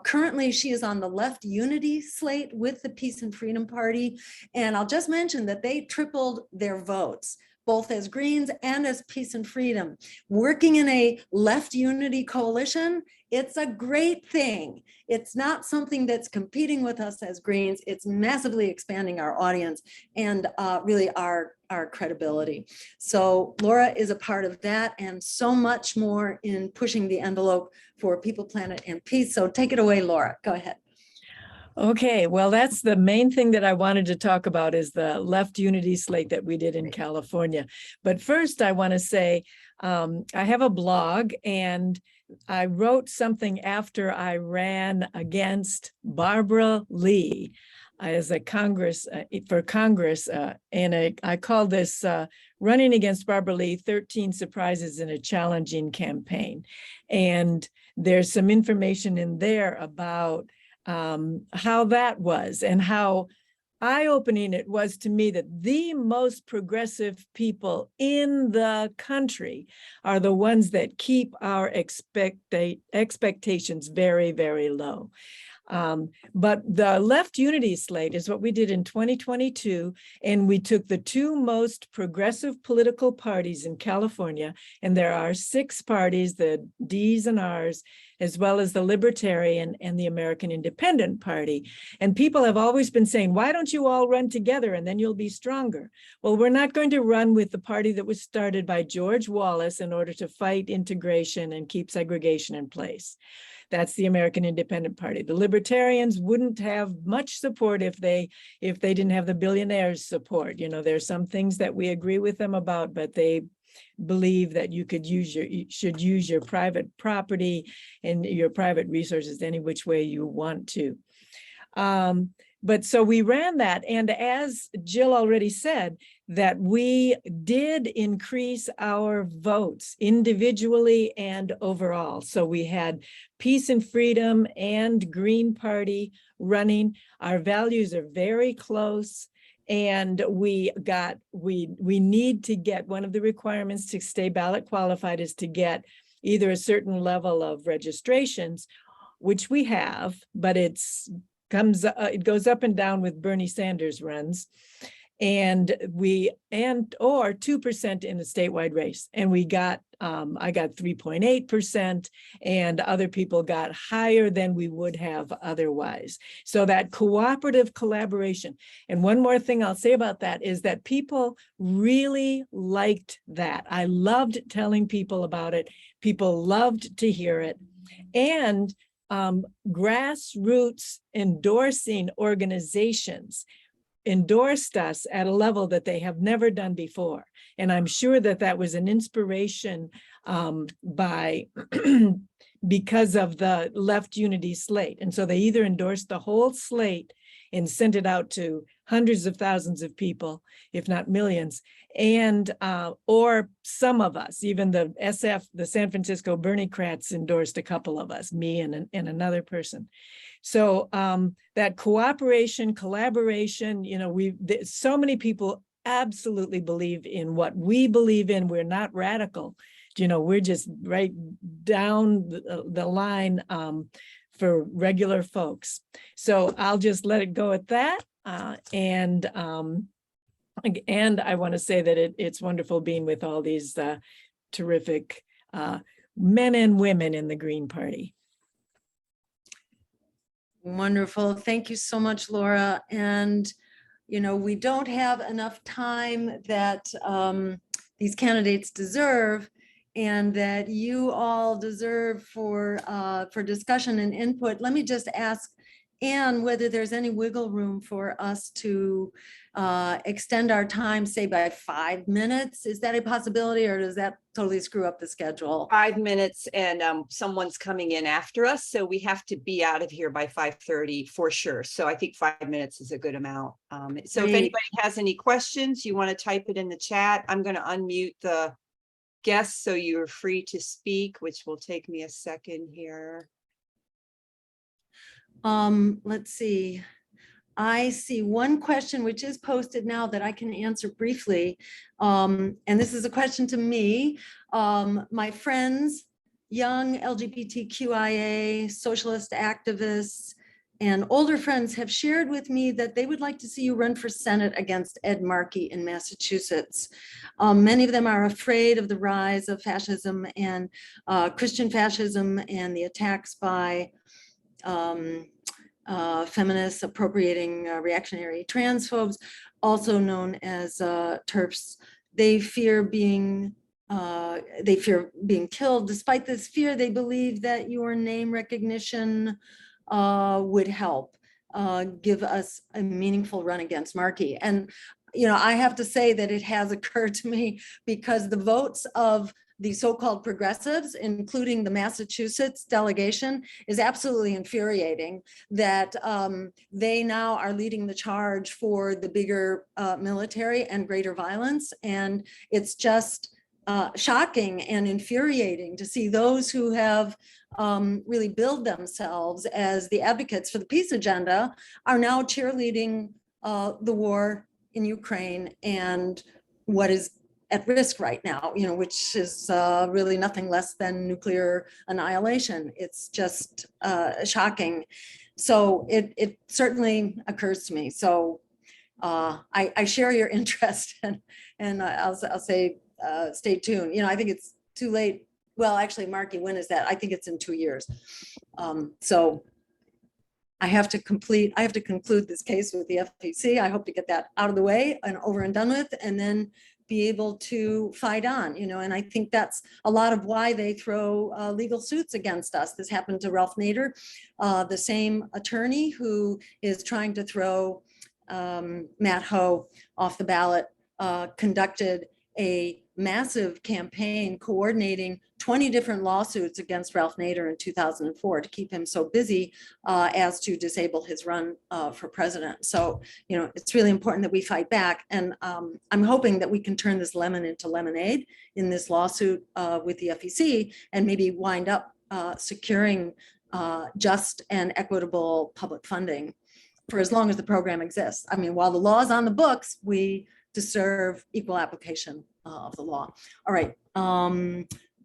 Currently, she is on the Left Unity slate with the Peace and Freedom Party. And I'll just mention that they tripled their votes, both as Greens and as Peace and Freedom. Working in a Left Unity coalition, it's a great thing. It's not something that's competing with us as Greens. It's massively expanding our audience and really our credibility. So Laura is a part of that and so much more in pushing the envelope for People, Planet, and Peace. So take it away, Laura. Go ahead. Okay, well, that's the main thing that I wanted to talk about is the Left Unity slate that we did in California. But first, I want to say I have a blog, and I wrote something after I ran against Barbara Lee as a Congress, and I call this running against Barbara Lee, 13 surprises in a challenging campaign. And there's some information in there about how that was and how eye-opening it was to me that the most progressive people in the country are the ones that keep our expectations very, very low. But the Left Unity Slate is what we did in 2022, and we took the two most progressive political parties in California, and there are 6 parties, the Ds and Rs, as well as the Libertarian and the American Independent Party. And people have always been saying, why don't you all run together and then you'll be stronger? Well, we're not going to run with the party that was started by George Wallace in order to fight integration and keep segregation in place. That's the American Independent Party. The Libertarians wouldn't have much support if they didn't have the billionaires' support. You know, there's some things that we agree with them about, but they believe that you should use your private property and your private resources any which way you want to. But so we ran that, and as Jill already said, that we did increase our votes individually and overall. So we had Peace and Freedom and Green Party running. Our values are very close. And we need to get, one of the requirements to stay ballot qualified is to get either a certain level of registrations, which we have, but it goes up and down with Bernie Sanders runs, or 2% in the statewide race. And we got, I got 3.8%, and other people got higher than we would have otherwise. So that cooperative collaboration. And one more thing I'll say about that is that people really liked that. I loved telling people about it. People loved to hear it. And grassroots endorsing organizations endorsed us at a level that they have never done before. And I'm sure that that was an inspiration because of the Left Unity Slate. And so they either endorsed the whole slate and sent it out to hundreds of thousands of people, if not millions, and or some of us, even the San Francisco Bernie-crats endorsed a couple of us, me and another person. So that cooperation, collaboration, you know, so many people absolutely believe in what we believe in. We're not radical, you know, we're just right down the line for regular folks. So I'll just let it go at that. And I want to say that it's wonderful being with all these terrific men and women in the Green Party. Wonderful. Thank you so much, Laura. And, you know, we don't have enough time that these candidates deserve and that you all deserve for discussion and input. Let me just ask Anne whether there's any wiggle room for us to extend our time, say by 5 minutes. Is that a possibility, or does that totally screw up the schedule? 5 minutes, and someone's coming in after us, so we have to be out of here by 5:30 for sure. So I think 5 minutes is a good amount. So if anybody has any questions, you want to type it in the chat. I'm going to unmute the guests so you're free to speak, which will take me a second here. Let's see. I see one question which is posted now that I can answer briefly. And this is a question to me. My friends, young LGBTQIA, socialist activists, and older friends have shared with me that they would like to see you run for Senate against Ed Markey in Massachusetts. Many of them are afraid of the rise of fascism and Christian fascism and the attacks by feminists appropriating reactionary transphobes, also known as TERFs. They fear being killed. Despite this fear, they believe that your name recognition would help give us a meaningful run against Markey. And you know, I have to say that it has occurred to me because the votes of the so-called progressives, including the Massachusetts delegation, is absolutely infuriating that they now are leading the charge for the bigger military and greater violence. And it's just shocking and infuriating to see those who have really billed themselves as the advocates for the peace agenda are now cheerleading the war in Ukraine and what is at risk right now, which is really nothing less than nuclear annihilation. It's just shocking. So it certainly occurs to me. So I share your interest, and I'll say stay tuned. I think it's too late. Well, actually, Marky, when is that? I think it's in 2 years. So I have to conclude this case with the FEC. I hope to get that out of the way and over and done with, and then be able to fight on, and I think that's a lot of why they throw legal suits against us. This happened to Ralph Nader, the same attorney who is trying to throw Matt Ho off the ballot, conducted a massive campaign coordinating 20 different lawsuits against Ralph Nader in 2004 to keep him so busy as to disable his run for president. So, it's really important that we fight back. And I'm hoping that we can turn this lemon into lemonade in this lawsuit with the FEC and maybe wind up securing just and equitable public funding for as long as the program exists. I mean, while the law is on the books, we deserve equal application of the law. All right,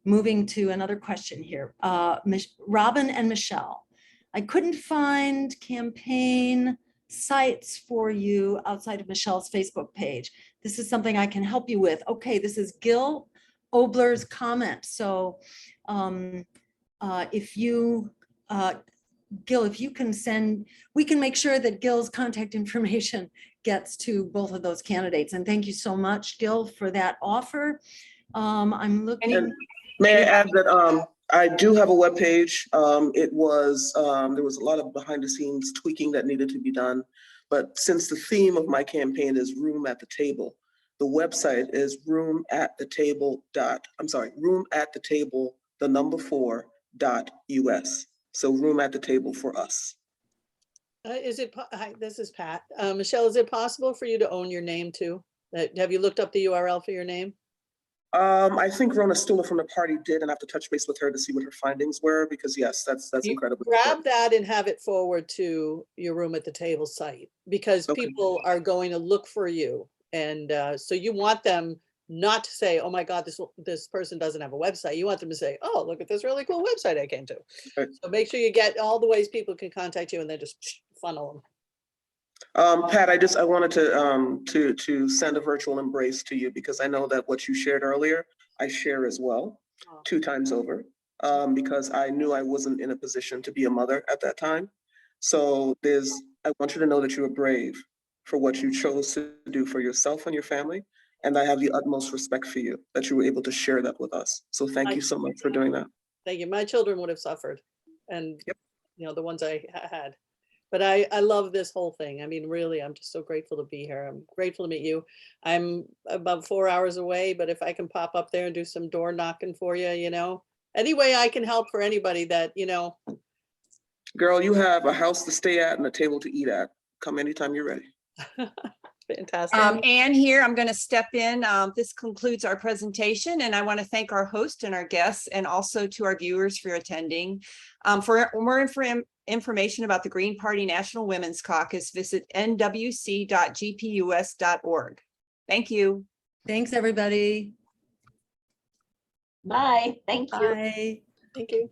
moving to another question here. Robin and Michelle, I couldn't find campaign sites for you outside of Michelle's Facebook page. This is something I can help you with. Okay, this is Gil Obler's comment. So if you, Gil, if you can send, we can make sure that Gil's contact information gets to both of those candidates. And thank you so much, Gil, for that offer. I'm looking. And may I add that I do have a webpage. There was a lot of behind the scenes tweaking that needed to be done. But since the theme of my campaign is room at the table, the website is room at the table, the number 4.us. So room at the table for us. Hi, this is Pat. Michelle, is it possible for you to own your name too? Have you looked up the URL for your name? I think Rona Stula from the party did, and I have to touch base with her to see what her findings were, because yes, that's You incredible. grab that and have it forward to your Room at the Table site, because Okay. people are going to look for you. And so you want them not to say, oh my God, this person doesn't have a website. You want them to say, oh, look at this really cool website I came to. Right. So make sure you get all the ways people can contact you and then just funnel them. Pat, I wanted to send a virtual embrace to you, because I know that what you shared earlier, I share as well, 2 times over, because I knew I wasn't in a position to be a mother at that time. So I want you to know that you were brave for what you chose to do for yourself and your family. And I have the utmost respect for you that you were able to share that with us. So thank you so much for doing that. Thank you. My children would have suffered, and the ones I had. But I love this whole thing. I mean, really, I'm just so grateful to be here. I'm grateful to meet you. I'm about 4 hours away, but if I can pop up there and do some door knocking for you, any way I can help for anybody that, Girl, you have a house to stay at and a table to eat at. Come anytime you're ready. Fantastic. Anne here, I'm going to step in. This concludes our presentation, and I want to thank our host and our guests, and also to our viewers for attending. For more information about the Green Party National Women's Caucus, visit nwc.gpus.org. Thank you. Thanks, everybody. Bye. Thank you. Bye. Thank you.